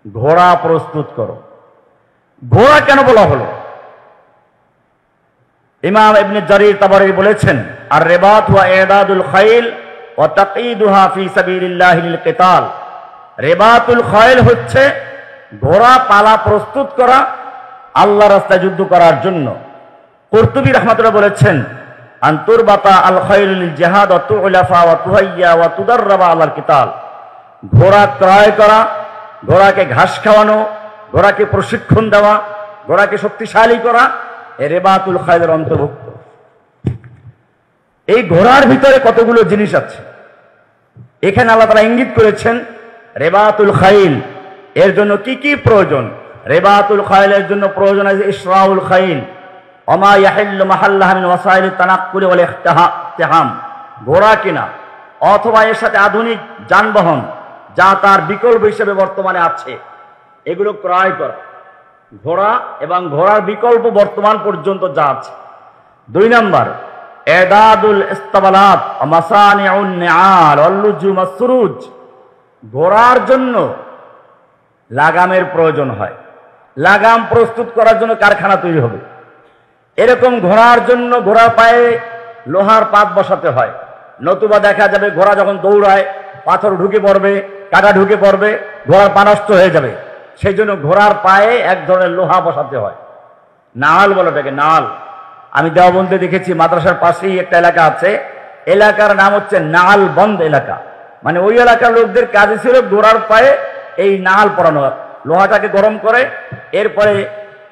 Speaker 3: ঘোড়া প্রস্তুত করো। ঘোড়া কেন বলা হলো? ইমাম ইবনে জারীর তাবারী বলেছেন আর রিবাত ওয়া ইদাদুল খাইল ওয়া তাকঈদুহা ফি সাবিলিল্লাহি লিল কিতাল। রিবাতুল খাইল হচ্ছে ঘোড়া পালা প্রস্তুত করা আল্লাহর রাস্তায় যুদ্ধ করার জন্য। কুরতুবী রাহমাতুল্লাহ বলেছেন আনতুরবাতা আল খাইল লিল জিহাদ ওয়া তুলাফা ওয়া তুহাইয়া ওয়া তুদাররাবা আলাল কিতাল। ঘোড়া ক্রয় করা, ঘোড়াকে ঘাস খাওয়ানো, ঘোড়াকে প্রশিক্ষণ দেওয়া, ঘোড়াকে শক্তিশালী করা এ রিবাতুল খাইলের অন্তর্ভুক্ত। এই ঘোড়ার ভিতরে কতগুলো জিনিস আছে এখানে আল্লাহ তাআলা ইঙ্গিত করেছেন। রিবাতুল খাইল এর জন্য কি কি প্রয়োজন? রিবাতুল খাইলের জন্য প্রয়োজন আছে ইসরাউল খাইল ওমা ইয়াহিল্লু মাহাল্লাহা মিন ওয়াসাইলিত তানাক্কুল ওয়াল ইহতিহাম, ঘোড়া কিনা অথবা এর সাথে আধুনিক যানবাহন যা তার বিকল্প হিসেবে বর্তমানে আছে এগুলো ক্রয় করা। ঘোড়া এবং ঘোড়ার বিকল্প বর্তমান পর্যন্ত যা আছে। 2 নাম্বার এদাদুল ইস্তাবালাত ওয়া মাসানিউন নিআল ওয়াল লুজুম আসরুজ, ঘোড়ার জন্য লাগামের প্রয়োজন হয়। লাগাম প্রস্তুত করার জন্য কারখানা তৈরি হবে। এরকম ঘোড়ার জন্য ঘোড়ার পায়ে লোহার পাত বসাতে হয়, নতুবা দেখা যাবে ঘোড়া যখন দৌড়ায় পাথর ঢুকে পড়বে, কাঁটা ঢুকে পড়বে, ঘোড়ার পা নষ্ট হয়ে যাবে। সেই জন্য ঘোড়ার পায়ে এক ধরনের লোহা বসাতে হয়, নাল বলে ওটাকে, নাল। আমি দেওবন্দে দেখেছি, মাদ্রাসার পাশেই একটা এলাকা আছে, এলাকার নাম হচ্ছে নাল বন্ধ এলাকা। মানে ওই এলাকার লোকদের কাজই ছিল ঘোড়ার পায়ে এই নাল পরানো, লোহাটাকে গরম করে এরপরে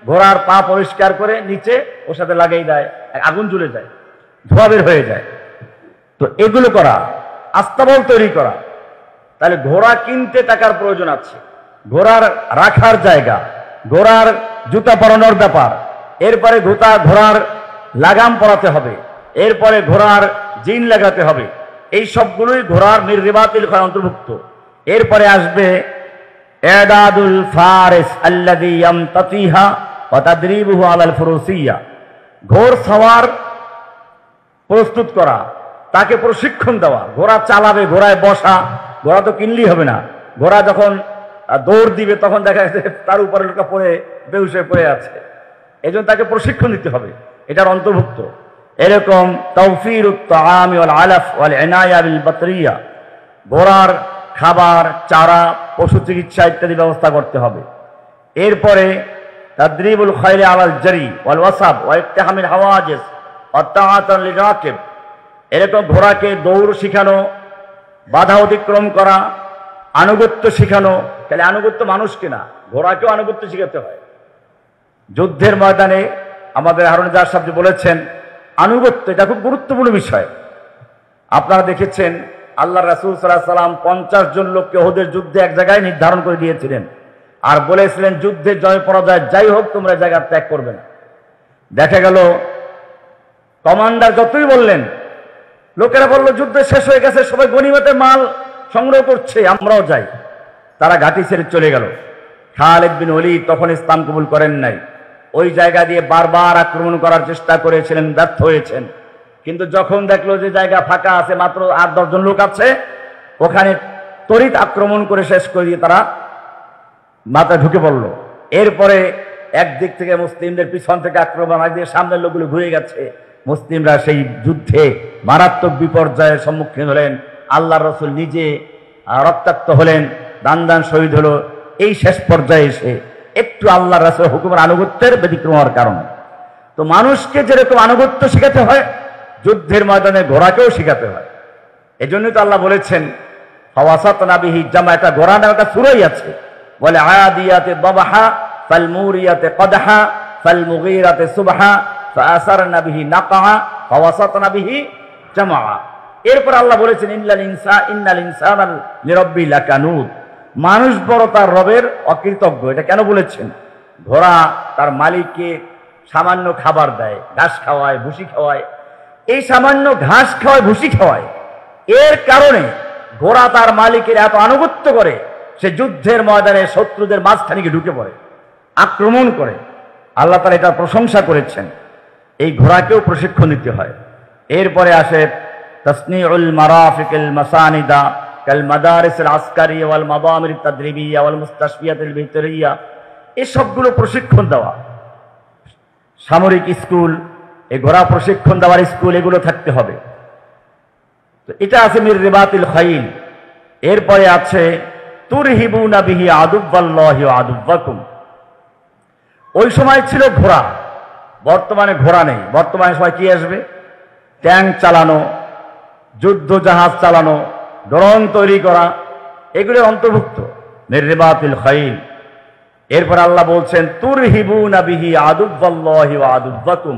Speaker 3: ঘোড়ার পা পরিষ্কার করে নিচে ওর সাথে লাগিয়ে দেয়, আগুন জ্বলে যায়, ধোঁয়া বের হয়ে যায়। তো এগুলো করা, আস্তাবল তৈরি করা। তাহলে ঘোড়া কিনতে টাকার প্রয়োজন আছে, ঘোড়ার রাখার জায়গা, ঘোড়ার জুতা পরানোর ব্যাপার, এরপরে ঘোড়ার লাগাম পরাতে হবে, এরপরে ঘোড়ার জিন লাগাতে হবে। এই সবগুলোই ঘোড়ার মির রিবাতিল খাইল অন্তর্ভুক্ত। এরপরে আসবে এদাদুল ফারিস আল্লাযী ইয়ামতাতিহা ওয়া তাদরিবুহু আলাল ফুরুসিয়্যা, ঘোড় সওয়ার প্রস্তুত করা, তাকে প্রশিক্ষণ দেওয়া, ঘোড়া চালাবে, ঘোড়ায় বসা। ঘোড়া তো কিনলেই হবে না, ঘোড়া যখন দৌড় দিবে তখন দেখা যাচ্ছে তার উপরে লোকটা পড়ে বেহুশ হয়ে পড়ে আছে, এই জন্য তাকে প্রশিক্ষণ দিতে হবে, এটার অন্তর্ভুক্ত। এরকম তাওফিরুত তাআমি ওয়াল আলাফ ওয়াল ইনায়া বিল বাতরিয়া, ঘোড়ার খাবার, চারা, পশু চিকিৎসা ইত্যাদি ব্যবস্থা করতে হবে। এরপরে তাদরিবুল খাইল আলাল জারি ওয়াল ওয়াসাব ওয়া ইকতিহামিল হাওয়াজিস ওয়া তাআতান লিরাকিব, এরকম ঘোড়াকে দৌড় শিখানো, বাধা অতিক্রম করা, আনুগত্য শিখানো। তাহলে আনুগত্য মানুষকে না, ঘোড়াকেও আনুগত্য শিখাতে হয়। যুদ্ধের ময়দানে আমাদের হারুন জাহাজ সাহেব বলেছেন আনুগত্য এটা খুব গুরুত্বপূর্ণ বিষয়। আপনারা দেখেছেন আল্লাহ রাসূল সাল্লাল্লাহু আলাইহি ওয়াসাল্লাম 50 জন লোককে ওহুদের যুদ্ধে এক জায়গায় নির্ধারণ করে দিয়েছিলেন আর বলেছিলেন যুদ্ধে জয় পরাজয় যাই হোক তোমরা জায়গা ত্যাগ করবে না। দেখা গেল কমান্ডার যতই বললেন, লোকেরা বলল যুদ্ধ শেষ হয়ে গেছে, সবাই গনিমতের মাল সংগ্রহ করছে, আমরাও যাই। তারা ঘাঁটি ছেড়ে চলে গেল। খালিদ বিন ওলীদ তখন ইসলাম কবুল করেন নাই, ওই জায়গা দিয়ে বারবার আক্রমণ করার চেষ্টা করেছিলেন, ব্যর্থ হয়েছেন। কিন্তু যখন দেখলো যে জায়গা ফাঁকা আছে, মাত্র 8-10 জন লোক আছে, ওখানে তড়িৎ আক্রমণ করে শেষ করে দিয়ে তারা মাথায় ঢুকে পড়ল। এরপরে একদিক থেকে মুসলিমদের পিছন থেকে আক্রমণ, একদিকে সামনের লোকগুলো ঘুরে গেছে, মুসলিমরা সেই যুদ্ধে মারাত্মক বিপর্যয়ের সম্মুখীন হলেন, আল্লাহর রাসূল নিজে রক্তাক্ত হলেন, দান শহীদ হলো। এই শেষ পর্যায়ে এসে একটু আল্লাহর রাসূলের হুকুমের আনুগত্যের ব্যতিক্রম হওয়ার কারণে তো মানুষকে যেরকম আনুগত্য শেখাতে হয়, যুদ্ধের ময়দানে ঘোড়াকেও শেখাতে হয়। এজন্যই তো আল্লাহ বলেছেন ফাওয়াসাতনা বিহি জামা, একটা ঘোড়া নামে একটা সূরাই আছে, বলে আদিয়াতে দাবহা ফালমুরিয়াতে কদহা ফালমুগীরাতে সুবহা ফাআসারনা বিহি নাকা ফাওয়াসাতনা বিহি জামা। এরপর আল্লাহ বলেছেন ইন্নাল ইনসানা লিরাব্বিহি লাকানুদ, মানুষ বড় তার রবের অকৃতজ্ঞ। এটা কেন বলেছেন? ঘোড়া তার মালিককে সামান্য খাবার দেয়, ঘাস খাওয়ায়, ভুসি খাওয়ায়। এই সামান্য ঘাস খাওয়ায়, ভুসি খাওয়ায়, এর কারণে ঘোড়া তার মালিকের এত আনুগত্য করে, সে যুদ্ধের ময়দানে শত্রুদের মাঝখানে গিয়ে ঢুকে পড়ে, আক্রমণ করে। আল্লাহ তাআলা এটার প্রশংসা করেছেন। এই ঘোড়াকেও প্রশিক্ষণ নিতে হয়। এরপরে আসে তাসনিউল মারাফিকুল মাসানিদা কাল মাদারিসিল আসকারিয়া ওয়াল মাদামির তাদরিবিয়া ওয়াল মুস্তাশফিয়াতিল বিহতারিয়া, এই সবগুলো প্রশিক্ষণ দেওয়া। সামরিক স্কুল, এই ঘোড়া প্রশিক্ষণ দেওয়ার স্কুল, এগুলো থাকতে হবে। তো এটা আছে মির রিবাতিল খাইল। এরপরে আছে তুরহিবুনা বিহি আদুব্বাল্লাহি ওয়া আদুব্বাকুম। ওই সময় ছিল ঘোড়া, বর্তমানে ঘোড়া নেই। বর্তমানে সময় কি আসবে? ট্যাঙ্ক চালানো, যুদ্ধ জাহাজ চালানো, ড্রোন তৈরি করা, এগুলো অন্তর্ভুক্ত মির রিবাতিল খাইল। এরপর আল্লাহ বলছেন তুরহিবুনা বিহি আদুব্বাল্লাহি ওয়া আদুব্বাকুম,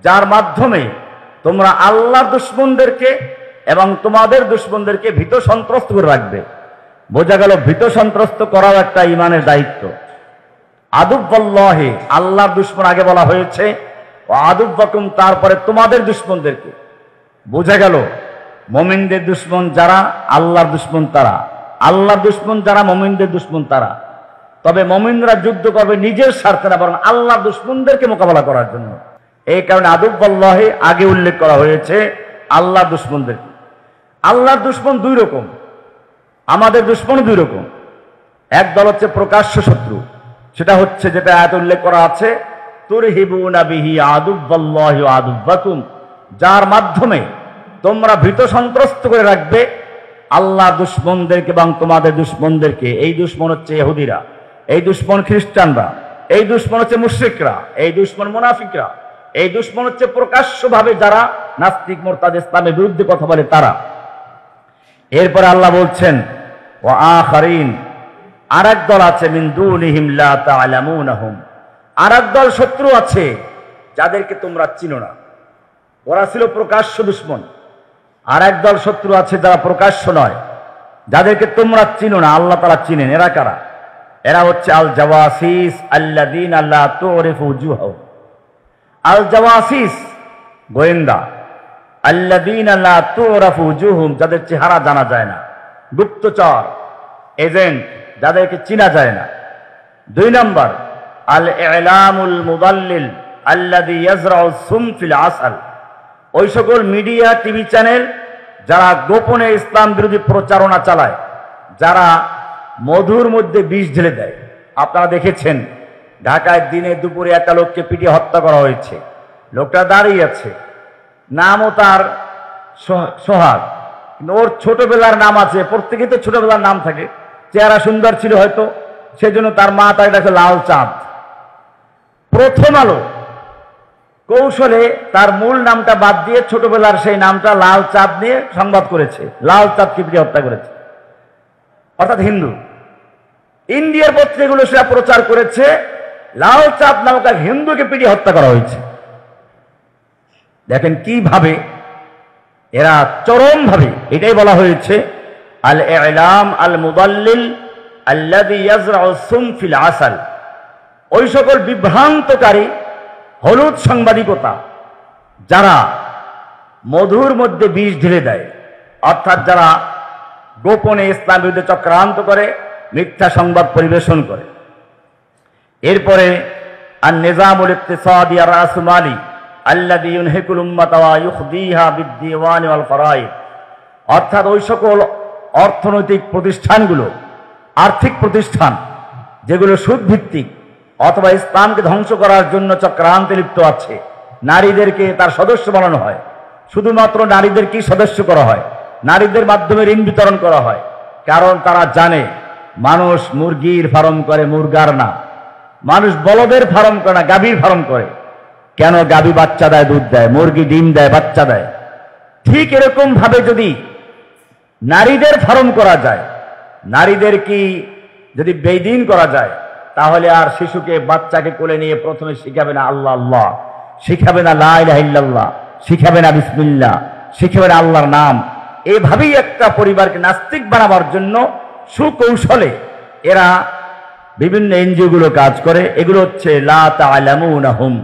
Speaker 3: যার মাধ্যমে তোমরা আল্লাহর দুশমনদেরকে এবং তোমাদের দুশমনদেরকে ভীত সন্ত্রস্ত করে রাখবে। বোঝা গেল ভীত সন্ত্রস্ত করাও একটা ঈমানের দায়িত্ব। আদুব্বাল্লাহি, আল্লাহর দুশমন আগে বলা হয়েছে, ও আদুব্বাকুম তারপরে তোমাদের দুশমনদেরকে। বোঝা গেল মুমিনদের দুশমন যারা, আল্লাহর দুশমন তারা। আল্লাহর দুশমন যারা, মুমিনদের দুশমন তারা। তবে মুমিনরা যুদ্ধ করবে নিজের স্বার্থে না, বরং আল্লাহর দুশমনদেরকে মোকাবেলা করার জন্য। এই কারণে আদুব্বাল্লাহি আগে উল্লেখ করা হয়েছে আল্লাহর দুশমনদেরকে। আল্লাহর দুশমন দুই রকম, আমাদের দুশমন দুই রকম। একদল হচ্ছে প্রকাশ্য শত্রু, সেটা হচ্ছে যেটা আয়াতে উল্লেখ করা আছে তুরহিবুনা বিহি আদুব্বাল্লাহি ওয়া আদুব্বাকুম, যার মাধ্যমে তোমরা ভীত সন্ত্রস্ত করে রাখবে আল্লাহর দুশমনদেরকে এবং তোমাদের দুশমনদেরকে। এই দুশমন হচ্ছে ইহুদিরা, এই দুশমন খ্রিস্টানরা, এই দুশমন হচ্ছে মুশরিকরা, এই দুশমন মুনাফিকরা, এই দুশমন হচ্ছে প্রকাশ্যভাবে যারা নাস্তিক মুরতাদ ইসলামের বিরুদ্ধে কথা বলে তারা। এরপরে আল্লাহ বলছেন ওয়া আখারিন, আরেক দল আছে মিন দুনিহিম লা তা'লামুনাহুম, আরেক দল শত্রু আছে যাদেরকে তোমরা চিনো না। ওরা ছিল প্রকাশ্য দুশমন। আরেক দল শত্রু আছে যারা প্রকাশ্য নয়, যাদেরকে তোমরা চিনো না, আল্লাহ তাআলা চিনেন। এরা কারা? এরা হচ্ছে আল জাওয়াসিস আল্লাযীনা লা তুরিফু উজুহাহুম। আল জাওয়াসিস গোয়েন্দা, আল্লাযীনা লা তুরাফু উজুহুম, যাদের চেহারা জানা যায় না। গুপ্তচর, এজেন্ট, যাদেরকে চিনা যায় না। দুই নম্বর আল ইলামুল মুদাল্লিল আল্লাযী ইয়াজরাউ সুম ফিল আসাল, ওই সকল মিডিয়া, টিভি চ্যানেল যারা গোপনে ইসলাম বিরোধী প্রচারণা চালায়, যারা মধুর মধ্যে বিষ ঢেলে দেয়। আপনারা দেখেছেন ঢাকায় দিনে দুপুরে একটা লোককে পিটিয়ে হত্যা করা হয়েছে। লোকটা দাঁড়িয়ে আছে, নামও তার সোহাগ, কিন্তু ওর ছোটবেলার নাম আছে। প্রত্যেকেই তো ছোটবেলার নাম থাকে। চেহারা সুন্দর ছিল হয়তো, সেজন্য তার মা তাকে ডাকে লাল চাঁদ। প্রথম আলো কৌশলে তার মূল নামটা বাদ দিয়ে ছোটবেলার সেই নামটা লাল চাঁদ নিয়ে সংবাদ করেছে, লাল চাঁদকে পিটিয়ে হত্যা করেছে, অর্থাৎ হিন্দু। ইন্ডিয়ার পত্রিকাগুলো সেটা প্রচার করেছে, লাল চাঁদ নামক এক হিন্দুকে পিটিয়ে হত্যা করা হয়েছে। দেখেন কিভাবে এরা চরমভাবে, এটাই বলা হয়েছে আল ইলাম আল মুদাল্লিল আল্লাযী ইয়াজরাউ সুম ফিল আসাল, ওই সকল বিভ্রান্তকারী হলুদ সাংবাদিকতা যারা মধুর মধ্যে বিষ ঢেলে দেয়, অর্থাৎ যারা গোপনে ইসলাম বিরুদ্ধে চক্রান্ত করে, মিথ্যা সংবাদ পরিবেশন করে। এরপরে আন নিজামুল ইকতিসাদি আর রাসমালি আল্লাযী ইউনহিকুল উম্মাতা ওয়া ইউখদিহা বিদ-দীওয়ান ওয়াল ফারাইদ, অর্থাৎ ওই সকল অর্থনৈতিক প্রতিষ্ঠানগুলো, আর্থিক প্রতিষ্ঠান যেগুলো সুদ ভিত্তিক অথবা ইসলামকে ধ্বংস করার জন্য চক্রান্তে লিপ্ত আছে, নারীদেরকে তার সদস্য বানানো হয়, শুধুমাত্র নারীদেরকেই সদস্য করা হয়, নারীদের মাধ্যমে ঋণ বিতরণ করা হয়। কারণ তারা জানে মানুষ মুরগির ফার্ম করে, মুরগার না। মানুষ বলদের ফার্ম করে না, গাভীর ফার্ম করে। কেন? গাভী বাচ্চা দেয়, দুধ দেয়, মুরগি ডিম দেয়, বাচ্চা দেয়। ঠিক এরকম ভাবে যদি নারীদের ফার্ম করা যায়, নারীদের কি যদি বেদিন করা যায়, তাহলে আর শিশুকে, বাচ্চাকে কোলে নিয়ে প্রথমে শিখাবে না আল্লাহ আল্লাহ, শিখাবে না লা ইলাহা ইল্লাল্লাহ, শিখাবে না বিসমিল্লাহ, শিখাবে না আল্লাহর নাম। এভাবেই একটা পরিবারকে নাস্তিক বানাবার জন্য সুকৌশলে এরা বিভিন্ন এনজিও গুলো কাজ করে। এগুলো হচ্ছে লা তা'লামুনাহুম,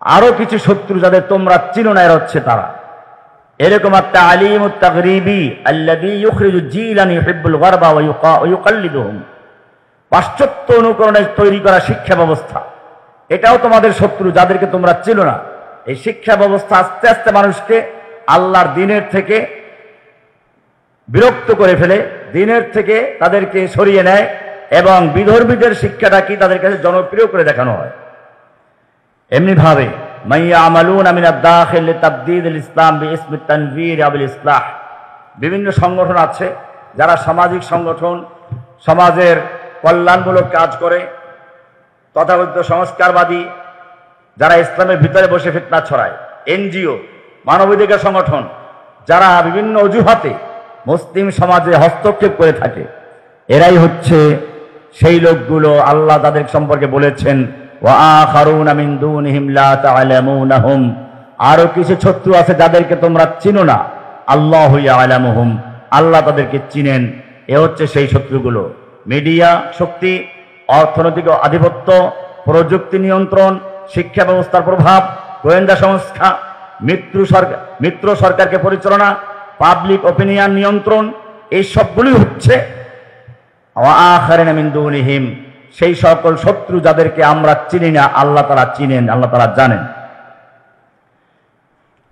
Speaker 3: আরো কিছু শত্রু যাদের তোমরা চিনো না, এরা হচ্ছে তারা। এরকম একটা আলিমুত তাগরিবি আল্লাযী ইউখরিজু জিলান ইউহিব্বুল গারবা ওয়া ইউকাল্লিদুহুম, পাশ্চাত্য অনুকরণে তৈরি করা শিক্ষা ব্যবস্থা, এটাও তোমাদের শত্রু, যাদেরকে তোমরা চিনো না। এই শিক্ষা ব্যবস্থা আস্তে আস্তে মানুষকে আল্লাহর দ্বীনের থেকে বিরক্ত করে ফেলে, দ্বীনের থেকে তাদেরকে সরিয়ে নেয় এবং বিধর্মীদের শিক্ষাটা কি তাদের কাছে জনপ্রিয় করে দেখানো হয়। এমনি ভাবে মাইয়ামালুনা মিনাদ দাখিল লিতাবদীদিল ইসলাম বিইসমিত তানভীর আবিল ইসলাহ, বিভিন্ন সংগঠন আছে যারা সামাজিক সংগঠন, সমাজের কল্যাণমূলক কাজ করে, তথাকথিত সংস্কারবাদী, যারা ইসলামের ভিতরে বসে ফিতনা ছড়ায়, এনজিও, মানবাধিকার সংগঠন, যারা বিভিন্ন অজুহাতে মুসলিম সমাজে হস্তক্ষেপ করে থাকে, এরাই হচ্ছে সেই লোকগুলো। আল্লাহ তাদের সম্পর্কে বলেছেন ওয়া আখারুনা মিন দুনিহিম লা তা'লামুনাহুম, আরো কিছু শত্রু আছে যাদেরকে তোমরা চিনো না, আল্লাহু ইয়া'লামুহুম, আল্লাহ তাদেরকে চিনেন। এ হচ্ছে সেই শত্রুগুলো। মিডিয়া শক্তি, অর্থনৈতিক আধিপত্য, প্রযুক্তি নিয়ন্ত্রণ, শিক্ষা ব্যবস্থার প্রভাব, গোয়েন্দা সংস্থা, মিত্র সরকারকে পরিচালনা, পাবলিক ওপিনিয়ন নিয়ন্ত্রণ, এই সবগুলোই হচ্ছে ওয়া আখারিনা মিন দুনিহিম, সেই সকল শত্রু যাদেরকে আমরা চিনি না, আল্লাহ তাআলা চিনেন, আল্লাহ তাআলা জানেন।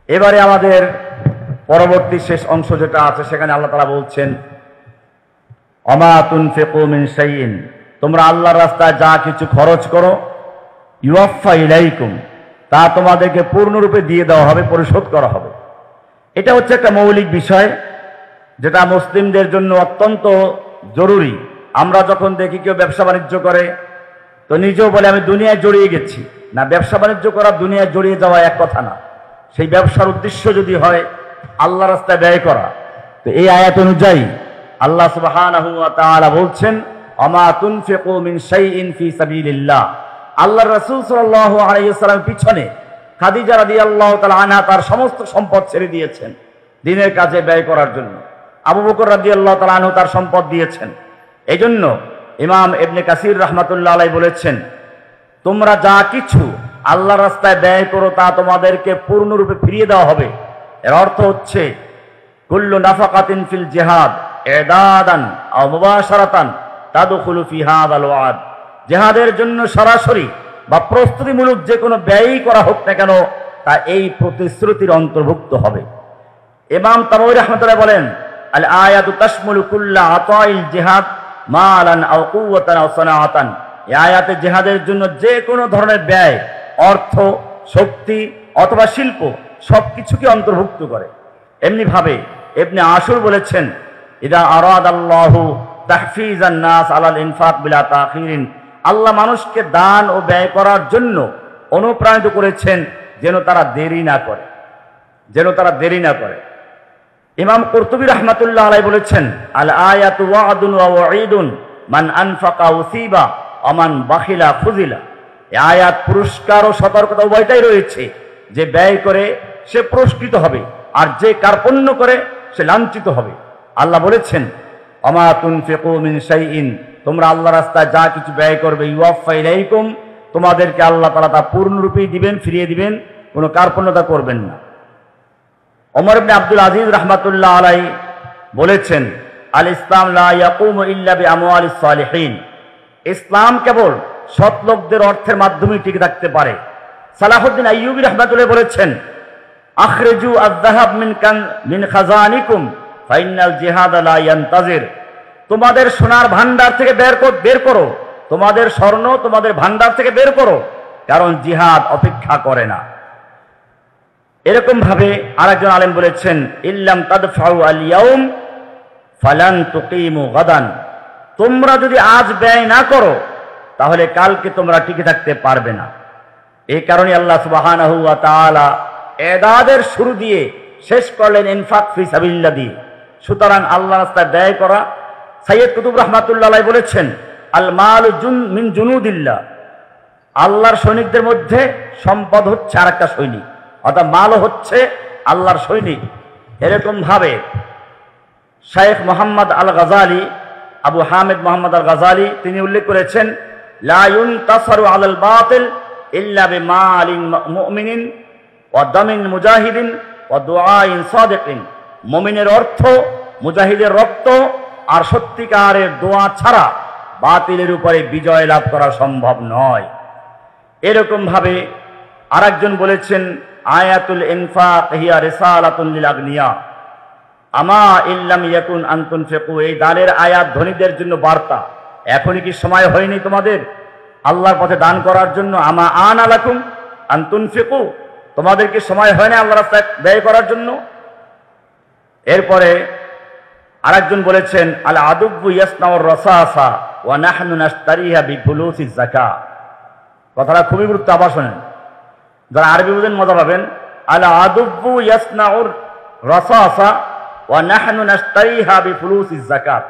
Speaker 3: এবারে আমাদের পরবর্তী শেষ অংশ যেটা আছে, সেখানে আল্লাহ তাআলা বলছেন ওমা তুনফিকু মিন শাইইন, তোমরা আল্লাহর রাস্তায় যা কিছু খরচ করো, ইউওয়াফা ইলাইকুম, তা তোমাদেরকে পূর্ণরূপে দিয়ে দেওয়া হবে, পরিশোধ করা হবে। এটা হচ্ছে একটা মৌলিক বিষয় যেটা মুসলিমদের জন্য অত্যন্ত জরুরি। আমরা যখন দেখি কেউ ব্যবসা বাণিজ্য করে, তো নিজেও বলে আমি দুনিয়ায় জড়িয়ে গেছি। না, ব্যবসা বাণিজ্য করা দুনিয়ায় জড়িয়ে যাওয়া এক কথা না। সেই ব্যবসার উদ্দেশ্য যদি হয় আল্লাহ রাস্তায় ব্যয় করা, তো এই আয়াত অনুযায়ী আল্লাহ সুবহানাহু ওয়া তাআলা বলছেন ওমা তুনফিকু মিন শাইইন ফি সাবিলিল্লাহ। আল্লাহর রাসূল সাল্লাল্লাহু আলাইহি ওয়াসাল্লাম পিছনে খাদিজা রাদিয়াল্লাহু তাআলা আনহা তার সমস্ত সম্পদ ছেড়ে দিয়েছেন দ্বীনের কাজে ব্যয় করার জন্য। আবু বকর রাদিয়াল্লাহু তাআলা আনহু তার সম্পদ দিয়েছেন। এই জন্য ইমাম ইবনে কাসির রাহমাতুল্লাহ আলাইহি বলেছেন, তোমরা যা কিছু আল্লাহর রাস্তায় ব্যয় করো তা তোমাদেরকে পূর্ণরূপে ফিরিয়ে দেওয়া হবে। এর অর্থ হচ্ছে কুল্লু নাফাকাতিন ফিল জিহাদ ইদাদান আও মুবাশারাতান তাদখুলু ফি হাযাল ওয়াদ, জিহাদের জন্য সরাসরি বা প্রস্তুতিমূলক যে কোনো ব্যয়ই করা হোক না কেন, তা এই প্রতিশ্রুতির অন্তর্ভুক্ত হবে। ইমাম তাবারী রাহমাতুল্লাহ বলেন আল আয়াতু তাশমুলু কুল্লা আতাইল জিহাদ মালান আও কুওয়াতান আও সানাআতান, এই আয়াতে জিহাদের জন্য যে কোনো ধরনের ব্যয়, অর্থ, শক্তি অথবা শিল্প, সবকিছুকে অন্তর্ভুক্ত করে। এমনি ভাবে ইবনে আশুর বলেছেন ইদা আরাদাল্লাহু তাহফিজান নাস আলাল ইনফাক বিলা তাখিরিন, আল্লাহ মানুষকে দান ও ব্যয় করার জন্য অনুপ্রাণিত করেছেন যেন তারা দেরি না করে, যেন তারা দেরি না করে। ইমাম কুরতুবী রাহমাতুল্লাহ আলাইহি বলেছেন আল আয়াতু ওয়া'দুন ওয়া ওয়াঈদুন মান আনফাকা উসিবা ওয়া মান বাখিলা খুজিলা, এই আয়াত পুরস্কার ও সতর্কতা উভয়টাই রয়েছে। যে ব্যয় করে সে পুরস্কৃত হবে, আর যে কার্পণ্য করে সে লাঞ্ছিত হবে। আল্লাহ বলেছেন ওমা তুনফিকু মিন শাইইন, তোমরা আল্লাহ রাস্তায় যা কিছু ব্যয় করবে ইউওয়াফা ইলাইকুম, তোমাদেরকে আল্লাহ তাআলা তা পূর্ণরূপেই দিবেন, ফিরিয়ে দিবেন, কোনো কার্পণ্যতা করবেন না। ওমর ইবনে আব্দুল আজিজ রাহমাতুল্লাহ আলাইহি বলেছেন আল ইসলাম লা ইয়াকুমু ইল্লা বিআমওয়ালিস সালিহিন, ইসলাম কেবল সৎ লোকদের অর্থের মাধ্যমেই টিকে থাকতে পারে। সালাহুদ্দিন আইয়ুবী রাহমাতুল্লাহ বলেছেন আখরিজু আয-যাহাব মিন খাজানিকুম ফাইনাল জিহাদ লা ইয়ানতাজির, তোমাদের সোনার ভান্ডার থেকে বের করো, তোমাদের স্বর্ণ তোমাদের ভান্ডার থেকে বের করো, কারণ জিহাদ অপেক্ষা করে না। এরকম ভাবে আরেকজন আলেম বলেছেন, ইল্লাম তাদফাউ আল ইয়াউম ফালান তুকিমু গাদান, তোমরা যদি আজ ব্যয় না করো তাহলে কালকে তোমরা টিকে থাকতে পারবে না। এই কারণে আল্লাহ সুবহানাহু ওয়া তাআলা এদাদের শুরু দিয়ে শেষ করলেন ইনফাক ফি সাবিলিল্লাহ দিয়ে। সুতরাং আল্লাহর রাস্তায় ব্যয় করা, সাইয়্যিদ কুতুব রাহমাতুল্লাহ আলাইহি বলেছেন, আল মালু মিন জুনুদিল্লাহ, আল্লাহর সৈনিকদের মধ্যে সম্পদ হচ্ছে আরেকটা সৈনিক, অর্থাৎ মালও হচ্ছে আল্লাহর সৈনিক। এরকম ভাবে শাইখ মোহাম্মদ আল গাজালি, আবু হামিদ মোহাম্মদ আল গাজালি তিনি উল্লেখ করেছেন, লা ইউনতাসারু আলাল বাতিল ইল্লা বিমালিন মুমিনিন ওয়া দামিন মুজাহিদিন ওয়া দুআইন সাদিকিন, মুমিনের অর্থ, মুজাহিদের রক্ত আর সত্যিকারের দোয়া ছাড়া বাতিলের উপরে বিজয় লাভ করা সম্ভব নয়। এরকম ভাবে আরেকজন বলেছেন, আয়াতুল ইনফাক হিয়া রিসালাতুন লিল আগনিয়া আমা ইল্লাম ইয়াকুন আন তুনফিকু, এই দানের আয়াত ধনীদের জন্য বার্তা। এখনই কি সময় হয়নি তোমাদের আল্লাহর পথে দান করার জন্য? আমা আনা লাকুম আন তুনফিকু, তোমাদের কি সময় হয় না আল্লাহর রাস্তায় ব্যয় করার জন্য? এরপরে আরেকজন বলেছেন, আল আদুব্বু ইয়াসনাউর রাসাসা ওয়া নাহনু নাশতারিহা বিফুলুসিজ যাকাত। কথাটা খুবই গুরুত্ব, আবার শোনেন, যারা আরবি বুঝেন মজা পাবেন। আল আদুব্বু ইয়াসনাউর রাসাসা ওয়া নাহনু নাশতারিহা বিফুলুসিজ যাকাত,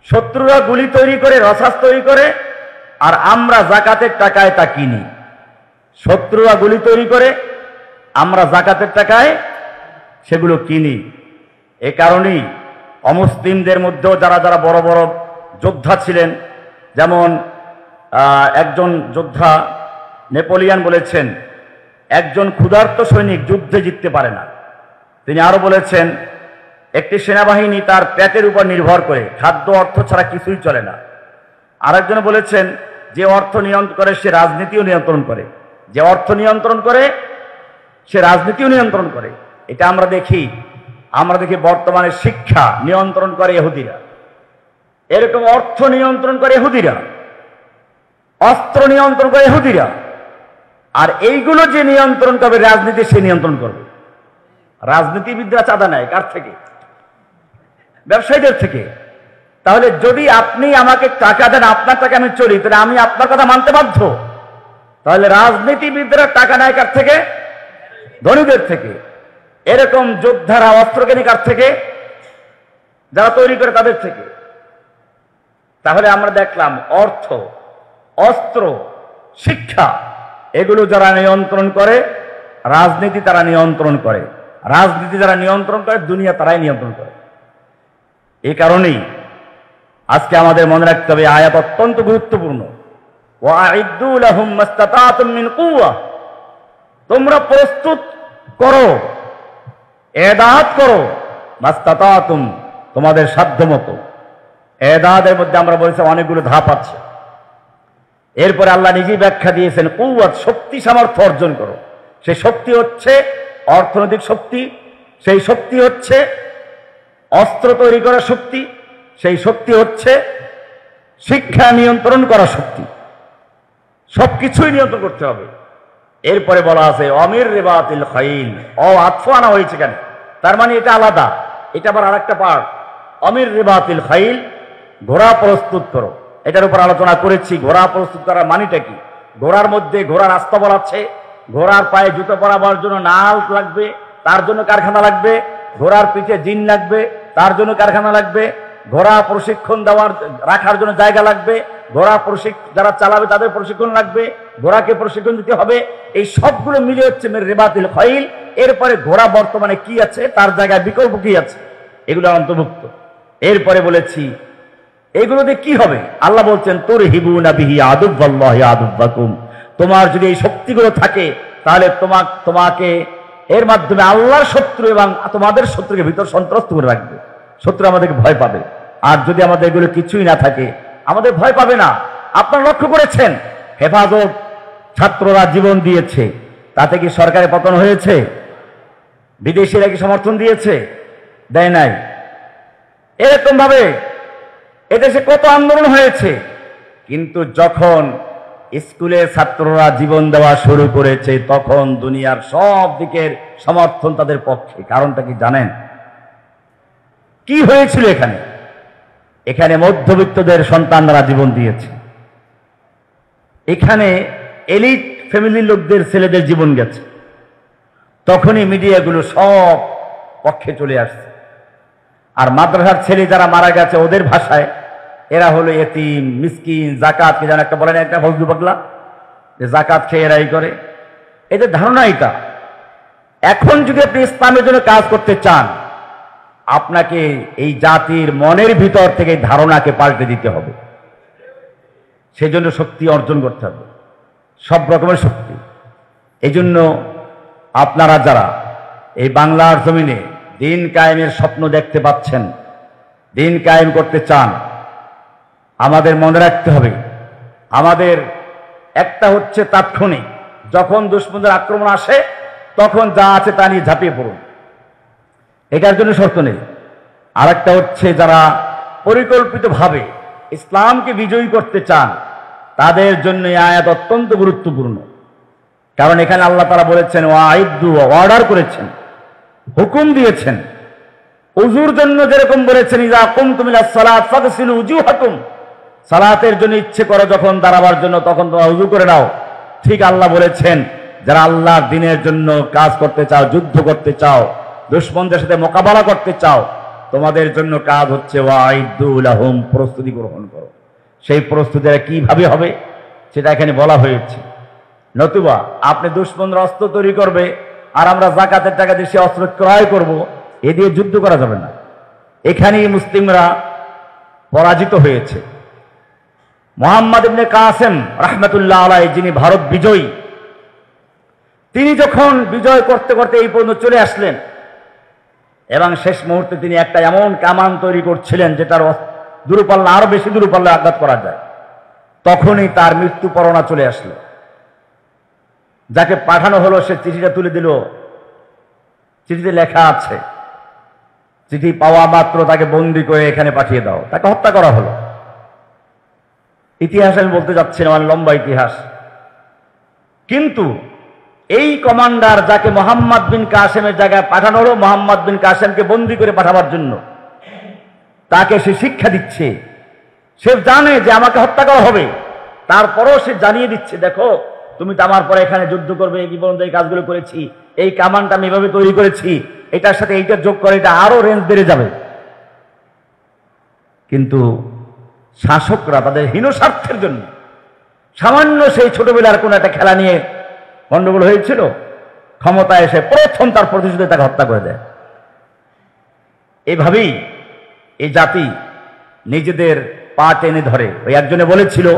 Speaker 3: শত্রুরা গুলি তৈরি করে, রসাস তৈরি করে, আর আমরা যাকাতের টাকায় তা কিনি। শত্রুরা গুলি তৈরি করে, আমরা যাকাতের টাকায় সেগুলো কিনি। এ কারণেই অমুসলিমদের মধ্যেও যারা যারা বড় বড় যোদ্ধা ছিলেন, যেমন একজন যোদ্ধা নেপোলিয়ান বলেছেন, একজন ক্ষুধার্ত সৈনিক যুদ্ধে জিততে পারে না। তিনি আরো বলেছেন, একটি সেনাবাহিনী তার পেটের উপর নির্ভর করে, খাদ্য অর্থ ছাড়া কিছুই চলে না। আরেকজন বলেছেন, যে অর্থ নিয়ন্ত্রণ করে সে রাজনীতিও নিয়ন্ত্রণ করে, যে অর্থ নিয়ন্ত্রণ করে সে রাজনীতিও নিয়ন্ত্রণ করে। এটা আমরা দেখি বর্তমানে শিক্ষা নিয়ন্ত্রণ করে ইহুদিরা, এরকম অর্থ নিয়ন্ত্রণ করে ইহুদিরা, অস্ত্র নিয়ন্ত্রণ করে ইহুদিরা, আর এইগুলো যে নিয়ন্ত্রণ করবে রাজনীতি, সে নিয়ন্ত্রণ করবে। রাজনীতিবিদরা চাঁদা নেয় কার থেকে? ব্যবসায়ীদের থেকে। তাহলে যদি আপনি আমাকে টাকা দেন, আপনার টাকা আমি চলি, তাহলে আমি আপনার কথা মানতে বাধ্য। তাহলে রাজনীতিবিদরা টাকা নেয় কার থেকে? ধনীদের থেকে। এরকম যোদ্ধারা অস্ত্র কেনে কার থেকে? যারা তৈরি করে তাদের থেকে। তাহলে আমরা দেখলাম অর্থ, অস্ত্র, শিক্ষা এগুলো যারা নিয়ন্ত্রণ করে, রাজনীতি তারা নিয়ন্ত্রণ করে, রাজনীতি যারা নিয়ন্ত্রণ করে, দুনিয়া তারাই নিয়ন্ত্রণ করে। এই কারণেই আজকে আমাদের মনে রাখতে হবে আয়াত অত্যন্ত গুরুত্বপূর্ণ। ওয়াইদ্দু লাহুম মাস্তাতাতুম মিন কুওয়া, তোমরা প্রস্তুত করো, এদাত করো, মাস্তাতাতুম, তোমাদের সাধ্যমতো। এদাদের মধ্যে আমরা বলেছি অনেকগুলো ধাপ আছে। এরপরে আল্লাহ নিজেই ব্যাখ্যা দিয়েছেন, কুওয়াত, শক্তি সামর্থ্য অর্জন করো। সেই শক্তি হচ্ছে অর্থনৈতিক শক্তি, সেই শক্তি হচ্ছে অস্ত্র তৈরি করার শক্তি, সেই শক্তি হচ্ছে শিক্ষা নিয়ন্ত্রণ করার শক্তি। সবকিছুই নিয়ন্ত্রণ করতে হবে। এরপরে বলা আছে অমির রিবাতিল খাইল, আতফ আনা হয়েছে কেন? তার মানে এটা আলাদা, এটা আবার আরেকটা পার্ট। অমির রিবাতিল খাইল, ঘোড়া প্রস্তুত করো। এটার উপর আলোচনা করেছি, ঘোড়া প্রস্তুত করার মানেটা কি। ঘোড়ার মধ্যে ঘোড়ার আস্তাবল আছে, ঘোড়ার পায়ে জুতো পরাবার জন্য নাল লাগবে, তার জন্য কারখানা লাগবে। ঘোড়ার পিঠে জিন লাগবে, তার জন্য কারখানা লাগবে। ঘোড়া প্রশিক্ষণ রাখার জন্য জায়গা লাগবে। ঘোড়া যারা চালাবে তাদের প্রশিক্ষণ লাগবে, ঘোড়াকে প্রশিক্ষণ দিতে হবে। এই সবগুলো মিলে হচ্ছে মের রিবাতিল খাইল। এরপরে ঘোড়া বর্তমানে কি আছে, তার জায়গায় বিকল্প কি আছে, এগুলো অন্তর্ভুক্ত। এরপরে বলেছি এগুলো দিয়ে কি হবে। আল্লাহ বলছেন তুরহিবুনা বিহি আদুওয়াল্লাহি আদুওয়াকুম, তোমার যদি এই শক্তিগুলো থাকে তাহলে তোমাকে এর মাধ্যমে আল্লাহর শত্রু এবং তোমাদের শত্রুকে ভিতর সন্ত্রস্ত করে রাখবে। শত্রু আমাদেরকে ভয় পাবে। আর যদি আমাদের এগুলো কিছুই না থাকে, আমাদের ভয় পাবে না। আপনারা লক্ষ্য করেছেন হেফাজত ছাত্ররা জীবন দিয়েছে, তাতে কি সরকারের পতন হয়েছে? বিদেশিরা কি সমর্থন দিয়েছে? দেয় নাই। এরকম ভাবে এদেশে কত আন্দোলন হয়েছে, কিন্তু যখন স্কুলের ছাত্ররা জীবন দেওয়া শুরু করেছে, তখন দুনিয়ার সব দিকের সমর্থন তাদের পক্ষে। কারণটা কি জানেন? কি হয়েছিল এখানে? এখানে মধ্যবিত্তদের সন্তানরা জীবন দিয়েছে, এখানে এলিট ফ্যামিলির লোকদের ছেলেদের জীবন গেছে। তখনই মিডিয়াগুলো সব পক্ষে চলে আসছে। আর মাদ্রাসার ছেলে যারা মারা গেছে, ওদের ভাষায় এরা হলো এতিম, মিসকিন, জাকাত কি যেন একটা বলেন, একটা ফজলু পাগলা, যে জাকাত খেয়ে এরাই করে। এদের ধারণা এটা। এখন যদি আপনি ইসলামের জন্য কাজ করতে চান, আপনাকে এই জাতির মনের ভিতর থেকে এই ধারণাকে পাল্টে দিতে হবে। সেজন্য শক্তি অর্জন করতে হবে, সব রকমের শক্তি। এই জন্য আপনারা যারা এই বাংলার জমিনে দিন কায়েমের স্বপ্ন দেখতে পাচ্ছেন, দিন কায়েম করতে চান, আমাদের মনে রাখতে হবে, আমাদের একটা হচ্ছে তাৎক্ষণিক, যখন দুশমনদের আক্রমণ আসে তখন যা আছে তা নিয়ে ঝাঁপিয়ে পড়ুন, এটার জন্য শর্ত নেই। আর একটা হচ্ছে যারা পরিকল্পিতভাবে ইসলামকে বিজয়ী করতে চান, তাদের জন্য এই আয়াত অত্যন্ত গুরুত্বপূর্ণ। কারণ এখানে আল্লাহ তাআলা বলেছেন, ওয়াইদু, অর্ডার করেছেন, হুকুম দিয়েছেন। উজুর জন্য যেরকম বলেছেন, ইযা কুমতুম ইলাস সালাত ফাগসিলু উজুহাকুম, সালাতের জন্য ইচ্ছে করো যখন দাঁড়াবার জন্য, তখন তোমরা উজু করে নাও। ঠিক আল্লাহ বলেছেন, যারা আল্লাহর দ্বীনের জন্য কাজ করতে চাও, যুদ্ধ করতে চাও, দুশমনদের সাথে মোকাবেলা করতে চাও, তোমাদের জন্য কাজ হচ্ছে ওয়াইদু লাহুম, প্রস্তুতি গ্রহণ করো। সেই প্রস্তুতিটা কিভাবে হবে সেটা এখানে বলা হয়েছে। নতুবা আপনি দুশমনরা অস্ত্র তৈরি করবে আর আমরা যাকাতের টাকা দিয়ে সে অস্ত্র ক্রয় করব, এ দিয়ে যুদ্ধ করা যাবে না। এখানেই মুসলিমরা পরাজিত হয়েছে। মুহাম্মদ ইবনে কাসেম রাহমাতুল্লাহ আলাইহি, যিনি ভারত বিজয়ী, তিনি যখন বিজয় করতে করতে এই পর্যন্ত চলে আসলেন এবং শেষ মুহূর্তে তিনি একটা এমন কামান তৈরি করছিলেন যেটার দূরপাল্লা আরো বেশি দূরপাল্লা আঘাত করা যায়, তখনই তার মৃত্যু পরোয়ানা চলে আসলো। যাকে পাঠানো হলো সে চিঠিটা তুলে দিল। চিঠিতে লেখা আছে, চিঠি পাওয়া মাত্র তাকে বন্দি করে এখানে পাঠিয়ে দাও। তাকে হত্যা করা হলো। ইতিহাস আমি বলতে যাচ্ছি না, মানে লম্বা ইতিহাস। কিন্তু এই কমান্ডার যাকে মোহাম্মদ বিন কাসেমের জায়গায় পাঠানো হলো, মোহাম্মদ বিন কাসেমকে বন্দি করে পাঠাবার জন্য, তাকে সে শিক্ষা দিচ্ছে। সে জানে যে আমাকে হত্যা করা হবে, তারপরও সে জানিয়ে দিচ্ছে, দেখো তুমি তো আমার পরে এখানে যুদ্ধ করবে, এই পর্যন্ত এই কাজগুলো করেছি, এই কামানটা আমি এভাবে তৈরি করেছি, এটার সাথে এইটা যোগ করে এটা আরো রেঞ্জ বেড়ে যাবে। কিন্তু শাসকরা তাদের হীন স্বার্থের জন্য সামান্য সেই ছোটবেলার কোন একটা খেলা নিয়ে গন্ডগোল হয়েছিল, ক্ষমতায় এসে প্রথম তার প্রতিশোধে তাকে হত্যা করে দেয়। এভাবেই এই জাতি নিজেদের পা টেনে ধরে। ওই একজনে বলেছিল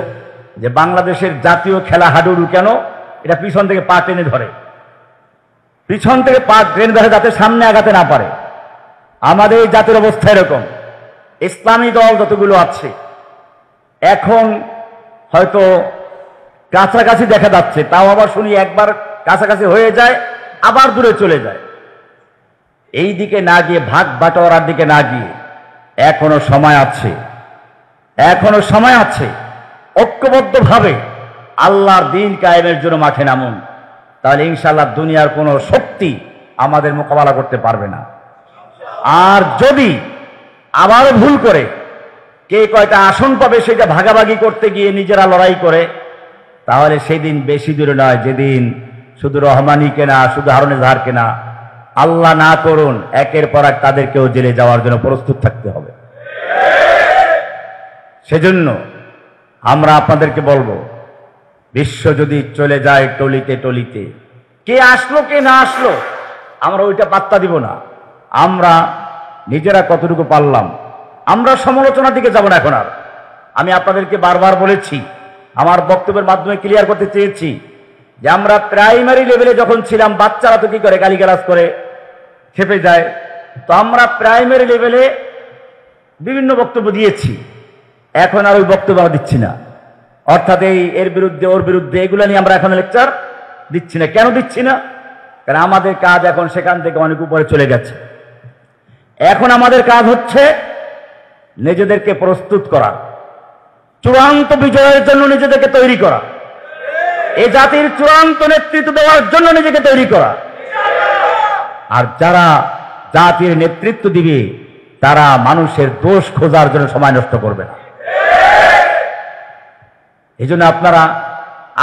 Speaker 3: যে বাংলাদেশের জাতীয় খেলা হাডুডু কেন, এটা পিছন থেকে পা টেনে ধরে, পিছন থেকে পা টেনে ধরে যাতে সামনে আগাতে না পারে। আমাদের এই জাতির অবস্থা এরকম। ইসলামী দল যতগুলো আছে এখন হয়তো কাছাকাছি দেখা যাচ্ছে, তাও আবার শুনি একবার কাছাকাছি হয়ে যায় আবার দূরে চলে যায়। এই দিকে না গিয়ে, ভাগ বাটোয়ারার দিকে না গিয়ে এখনো সময় আছে, এখনো সময় আছে। ঐক্যবদ্ধভাবে আল্লাহর দ্বীন কায়েমের জন্য মাঠে নামুন, তাহলে ইনশাআল্লাহ দুনিয়ার কোনো শক্তি আমাদের মোকাবেলা করতে পারবে না। আর যদি আবারও ভুল করে কে কয়টা আসন পাবে সেটা ভাগাভাগি করতে গিয়ে নিজেরা লড়াই করে, তাহলে সেদিন বেশি দূরে নয়, যেদিন শুধু রহমানীকে না, শুধু হারুনে জাহারকে না, আল্লাহ না করুন একের পর এক তাদেরকেও জেলে যাওয়ার জন্য প্রস্তুত থাকতে হবে। সেজন্য আমরা আপনাদেরকে বলবো, বিশ্ব যদি চলে যায় টলিতে টলিতে, কে আসলো কে না আসলো আমরা ওইটা পাত্তা দিব না। আমরা নিজেরা কতটুকু পারলাম, আমরা সমালোচনার দিকে যাব না এখন আর। আমি আপনাদেরকে বারবার বলেছি, আমার বক্তব্যের মাধ্যমে ক্লিয়ার করতে চেয়েছি যে আমরা প্রাইমারি লেভেলে যখন ছিলাম, বাচ্চারা তো কি করে গালিগালাজ করে খেপে যায়, তো আমরা প্রাইমারি লেভেলে বিভিন্ন বক্তব্য দিয়েছি। এখন আর ওই বক্তব্য আমরা দিচ্ছি না। অর্থাৎ এর বিরুদ্ধে ওর বিরুদ্ধে এগুলো নিয়ে আমরা এখন লেকচার দিচ্ছি না। কেন দিচ্ছি না? কারণ আমাদের কাজ এখন সেখান থেকে অনেক উপরে চলে গেছে। এখন আমাদের কাজ হচ্ছে নিজেদেরকে প্রস্তুত করা, চূড়ান্ত বিজয়ের জন্য নিজেদেরকে তৈরি করা। এই জাতির চূড়ান্ত নেতৃত্ব দেওয়ার জন্য নিজেকে তৈরি করা। আর যারা জাতির নেতৃত্ব দিবে তারা মানুষের দোষ খোঁজার জন্য সময় নষ্ট করবে না। এই জন্য আপনারা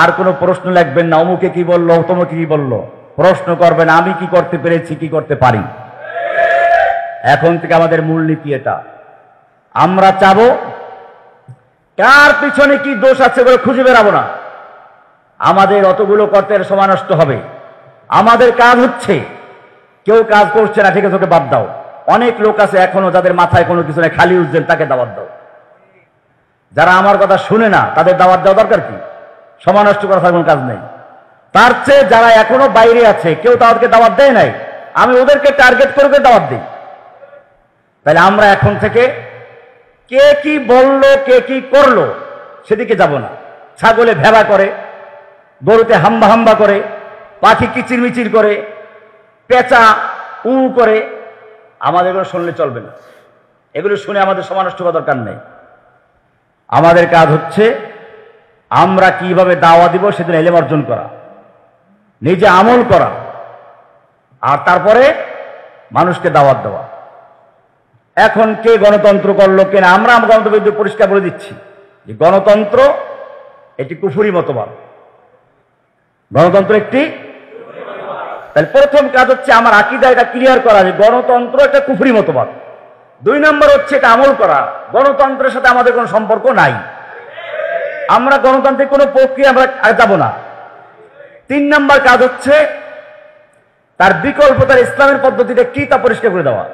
Speaker 3: আর কোনো প্রশ্ন লিখবেন না, অমুকে কি বললো, তমুকে কি বললো। প্রশ্ন করবেন আমি কি করতে পেরেছি, কি করতে পারি। এখন থেকে আমাদের মূলনীতি এটা, আমরা চাবো কার পিছনে কি দোষ আছে বলে খুঁজে বেরাবো না। আমাদের অতগুলো করতে সময় নষ্ট হবে। আমাদের কাজ হচ্ছে, কেউ কাজ করছে না, ঠিক আছে ওকে বাদ দাও। অনেক লোক আছে এখনো যাদের মাথায় কোনো কিছু নেই, খালি উজ্জেন, তাকে দাওয়াত দাও। যারা আমার কথা শুনে না তাদের দাওয়াত দেওয়া দরকার কি? সময় নষ্ট করা থাকার কোনো কাজ নেই। তার চেয়ে যারা এখনো বাইরে আছে, কেউ তাদেরকে দাওয়াত দেয় নাই, আমি ওদেরকে টার্গেট করে দাওয়াত দিই। তাহলে আমরা এখন থেকে কে কি বললো, কে কি করলো সেদিকে যাব না। ছাগলে ভেড়া করে, গরুতে হাম্বা হাম্বা করে, পাখি কিচির মিচির করে, পেঁচা উ করে, আমাদের এগুলো শুনলে চলবে না। এগুলো শুনে আমাদের সময় নষ্ট করার দরকার নেই। আমাদের কাজ হচ্ছে আমরা কিভাবে দাওয়া দিব সেদিন ইলম অর্জন করা, নিজে আমল করা, আর তারপরে মানুষকে দাওয়াত দেওয়া। এখন কে গণতন্ত্র করলো কেন, আমরা গণতন্ত্র বিরুদ্ধে পরিষ্কার বলে দিচ্ছি যে গণতন্ত্র এটি কুফরি মতবাদ। গণতন্ত্র একটি, তাহলে প্রথম কাজ হচ্ছে আমার আকীদা এটা ক্লিয়ার করা যে গণতন্ত্র একটা কুফরি মতবাদ। 2 নম্বর হচ্ছে এটা আমল করা। গণতন্ত্রের সাথে আমাদের কোনো সম্পর্ক নাই, আমরা গণতান্ত্রিক কোনো প্রক্রিয়া আমরা যাব না। 3 নম্বর কাজ হচ্ছে তার বিকল্প, তার ইসলামের পদ্ধতিটা কি তা পরিষ্কার করে দেওয়া।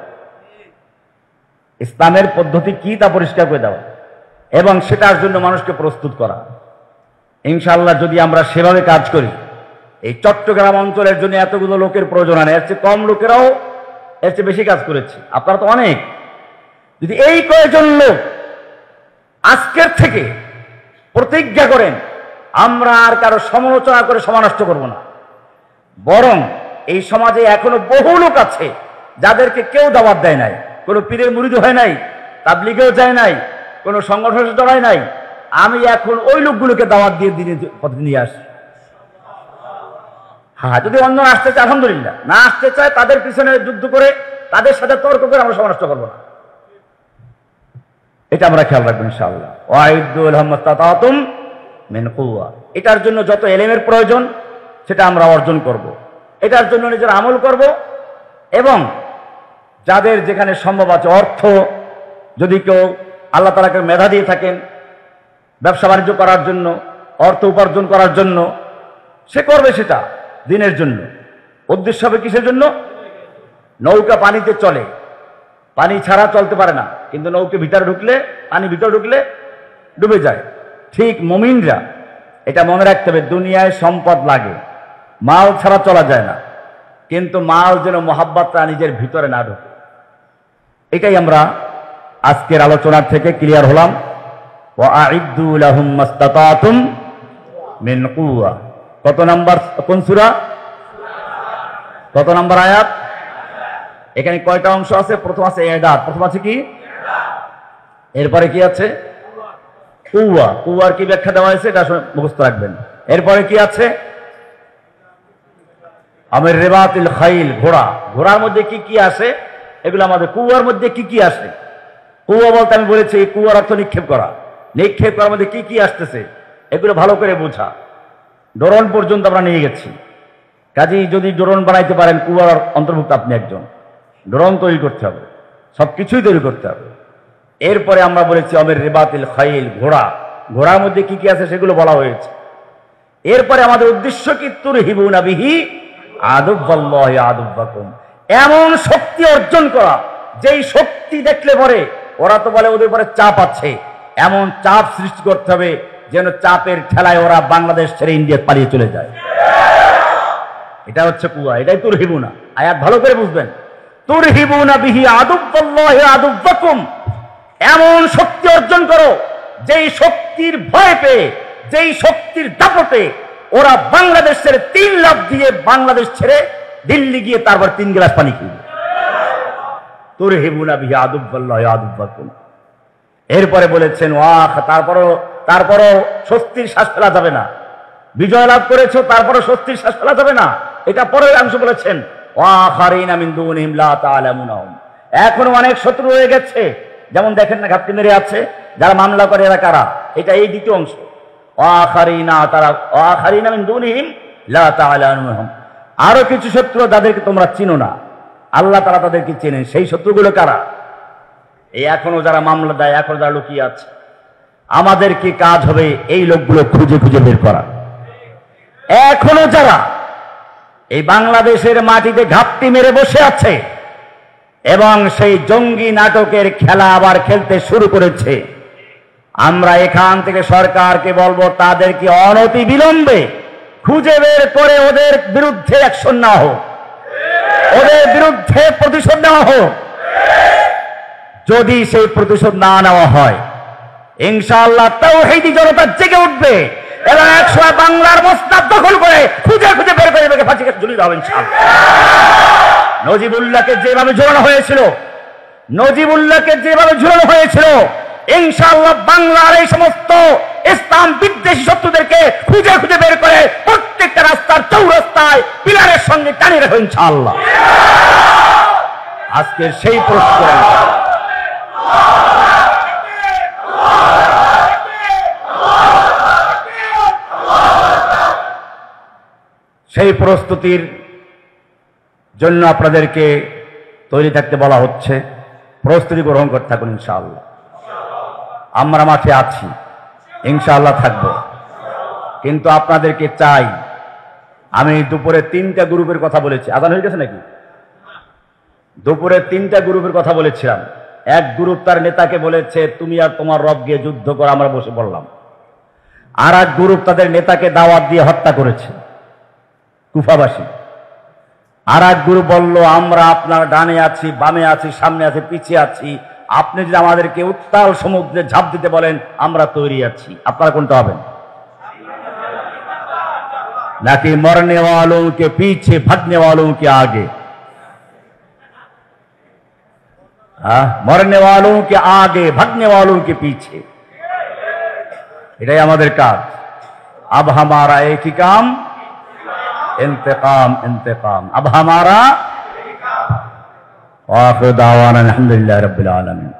Speaker 3: ইসলামের পদ্ধতি কি তা পরিষ্কার করে দেওয়া এবং সেটার জন্য মানুষকে প্রস্তুত করা। ইনশাআল্লাহ যদি আমরা সেভাবে কাজ করি, এই চট্টগ্রাম অঞ্চলের জন্য এতগুলো লোকের প্রয়োজন হয় না, এর চেয়ে কম লোকেরাও এর চেয়ে বেশি কাজ করেছে। আপনারা তো অনেক। যদি এই কয়েকজন লোক আজকের থেকে প্রতিজ্ঞা করেন আমরা আর কারো সমালোচনা করে সময় নষ্ট করব না, বরং এই সমাজে এখনো বহু লোক আছে যাদেরকে কেউ দাওয়াত দেয় নাই, কোনো পীরের মুরিদ হয় নাই, তাবলীগেও যায় নাই, কোনো সংগঠনের জড়ায় নাই, আমি এখন ওই লোকগুলোকে দাওয়াত দিয়ে দিনের পথে নিয়ে আসি। হ্যাঁ, যদি অন্য আসতে চায় আলহামদুলিল্লাহ, না আসতে চায় তাদের পিছনে যুদ্ধ করে, তাদের সাথে তর্ক করে আমরা সময় নষ্ট করবো না। এটা আমরা খেয়াল রাখবো ইনশাআল্লাহ। ওয়াইদু লাহুম মাসতাতাতুম মিন কুওয়া। এটার জন্য যত ইলমের প্রয়োজন সেটা আমরা অর্জন করব, এটার জন্য নিজের আমল করব, এবং যাদের যেখানে সম্ভব আছে অর্থ, যদি কেউ আল্লাহ তাআলাকে মেধা দিয়ে থাকেন ব্যবসা বাণিজ্য করার জন্য, অর্থ উপার্জন করার জন্য, সে করবে সেটা দিনের জন্য। উদ্দেশ্য হবে কিসের জন্য? নৌকা পানিতে চলে, পানি ছাড়া চলতে পারে না, কিন্তু নৌকা ভিতরে ঢুকলে, পানি ভিতরে ঢুকলে ডুবে যায়। ঠিক মুমিনরা এটা মনে রাখতে হবে, দুনিয়ায় সম্পদ লাগে, মাল ছাড়া চলা যায় না, কিন্তু মাল যেন মোহাব্বতটা নিজের ভিতরে না ঢোকে। এটাই আমরা আজকের আলোচনার থেকে ক্লিয়ার হলাম। ওয়াইদু লাহুম মাসতাতাতুম মিন কুওয়া। কত নাম্বার, কোন সূরা, কত নাম্বার আয়াত? এখানে কয়টা অংশ আছে? প্রথম আছে ইদাদ, প্রথম আছে কি, এরপরে কি আছে কুওয়া। কুওয়ার কি ব্যাখ্যা দেওয়া হয়েছে এটা মুখস্থ রাখবেন। এরপরে কি আছে? আমির রিবাতিল খাইল, ঘোড়া। ঘোড়ার মধ্যে কি কি আসে এগুলো আমাদের, কুয়ার মধ্যে কি কি আসে। কুয়া বলতে আমি বলেছি কুয়ার অর্থ নিক্ষেপ করা। নিক্ষেপ করার মধ্যে কি কি আসতেছে এগুলো ভালো করে বোঝা। ড্রোন পর্যন্ত আমরা নিয়ে গেছি। কাজেই যদি ড্রোন বানাইতে পারেন, কুয়ার অন্তর্ভুক্ত আপনি একজন। ড্রোন তৈরি করতে হবে, সবকিছুই তৈরি করতে হবে। এরপরে আমরা বলেছি আমির রিবাতিল খাইল, ঘোড়া। ঘোড়ার মধ্যে কি কি আছে সেগুলো বলা হয়েছে। এরপরে আমাদের উদ্দেশ্য কি, তুরহিবুনা বিহি আদুওয়াল্লাহি আদুওয়াকুম, এমন শক্তি অর্জন করা যেই শক্তি দেখলে পরে ওরা তো বলে ওদের পরে চাপ আছে, এমন চাপ সৃষ্টি করতে হবে যেন চাপের ঠেলায় ওরা বাংলাদেশ ছেড়ে ইন্ডিয়া পালিয়ে চলে যায়। এটা হচ্ছে কুয়া, এটাই তুরহিবুনা। আয়াত ভালো করে বুঝবেন, তুরহিবুনা বিহি আদুওয়াল্লাহি আদুওয়াকুম, এমন শক্তি অর্জন করো যেই শক্তির ভয় পেয়ে, যেই শক্তির দাপটে ওরা বাংলাদেশ ছেড়ে 3 লাখ দিয়ে বাংলাদেশ ছেড়ে দিল্লি গিয়ে তারপর 3 গ্লাস পানি খাবে। তুরহিবুনা বিহি আদুওয়াল্লাহি আদুওয়াকুম। এরপরে বলেছেন ওয়াখ, তারপরও স্বস্তির শ্বাস ফেলা যাবে না। বিজয় লাভ করেছো, তারপরে স্বস্তির শ্বাস ফেলা যাবে না। এটা পরের অংশ বলেছেন, ওয়াখারিনা মিন দুনিহিম লা তা'লামুনহুম। এখনো অনেক শত্রু রয়ে গেছে, যেমন দেখেন না ঘাপটি মেরে আছে যারা মামলা করে, এরা কারা? এটা এই দ্বিতীয় অংশ, ওয়াখারিনা মিন দুনিহিম লা তা'লামুনহুম। আরো কিছু শত্রু যাদেরকে তোমরা চিনো না, আল্লাহ তাআলা তাদেরকে চেনেন। সেই শত্রুগুলো কারা? এই এখনো যারা মামলা দেয়, এখনো যারা লুকিয়ে আছে। আমাদের কি কাজ হবে? এই লোকগুলো খুঁজে খুঁজে বের করা। এখনো যারা এই বাংলাদেশের মাটিতে ঘাপটি মেরে বসে আছে এবং সেই জঙ্গি নাটকের খেলা আবার খেলতে শুরু করেছে, আমরা এখান থেকে সরকারকে বলবো তাদেরকে অনতি বিলম্বে খুঁজে বের করে ওদের বিরুদ্ধে অ্যাকশন নেওয়া হোক, ওদের বিরুদ্ধে প্রতিশোধ নেওয়া হোক। যদি সেই প্রতিশোধ না নেওয়া হয়, ইনশাআল্লাহ তাওহীদি জনতা জেগে উঠবে এবং একসময় বাংলার মসনদ দখল করে খুঁজে খুঁজে বের করে বের ফাঁসি কাছে ঝুলিয়ে দেওয়া হবে ইনশাআল্লাহ। নজিবুল্লাহকে যেভাবে ঝুলানো হয়েছিল, নজিবুল্লাহকে যেভাবে ঝুলানো হয়েছিল, ইনশাআল্লাহ বাংলার এই সমস্ত ইসলাম বিদ্বেষী শত্রুদেরকে খুঁজে খুঁজে বের করে প্রত্যেকটা রাস্তার চৌরাস্তায় পিলারের সঙ্গে টানিয়ে রাখবে ইনশাআল্লাহ। আজকের সেই প্রস্তুতি, সেই প্রস্তুতির জন্য আপনাদেরকে তৈরি থাকতে বলা হচ্ছে। প্রস্তুতি গ্রহণ করতে থাকুন ইনশাআল্লাহ। আমরা মাঠে আছি, ইনশাআল্লাহ থাকব। কিন্তু আপনাদেরকে চাই, আমি দুপুরে 3টা গ্রুপের কথা বলেছি। আজান হয়ে গেছে নাকি? দুপুরে 3টা গ্রুপের কথা বলেছিলাম। এক গ্রুপ তার নেতাকে বলেছে তুমি আর তোমার রব গিয়ে যুদ্ধ করো, আমরা বসে পড়লাম। আর এক গ্রুপ তাদের নেতাকে দাওয়াত দিয়ে হত্যা করেছে, কুফাবাসী। আর এক গ্রুপ বলল আমরা আপনার ডানে আছি, বামে আছি, সামনে আছি, পিছিয়ে আছি, আপনি যদি আমাদেরকে উত্তাল সমুদ্রে ঝাঁপ দিতে বলেন আমরা তৈরি আছি। আপনারা কোনটা হবেন? নাকি মরনে ওয়ালোं के पीछे भागने वालों के आगे? मरने वालों के आगे भागने वालों के पीछे। এটাই আমাদের কাজ। अब हमारा एक ही काम, इंतकाम इंतकाम। अब हमारा आखिर दावाना अल्हम्दुलिल्लाह रब्बिल आलमीन।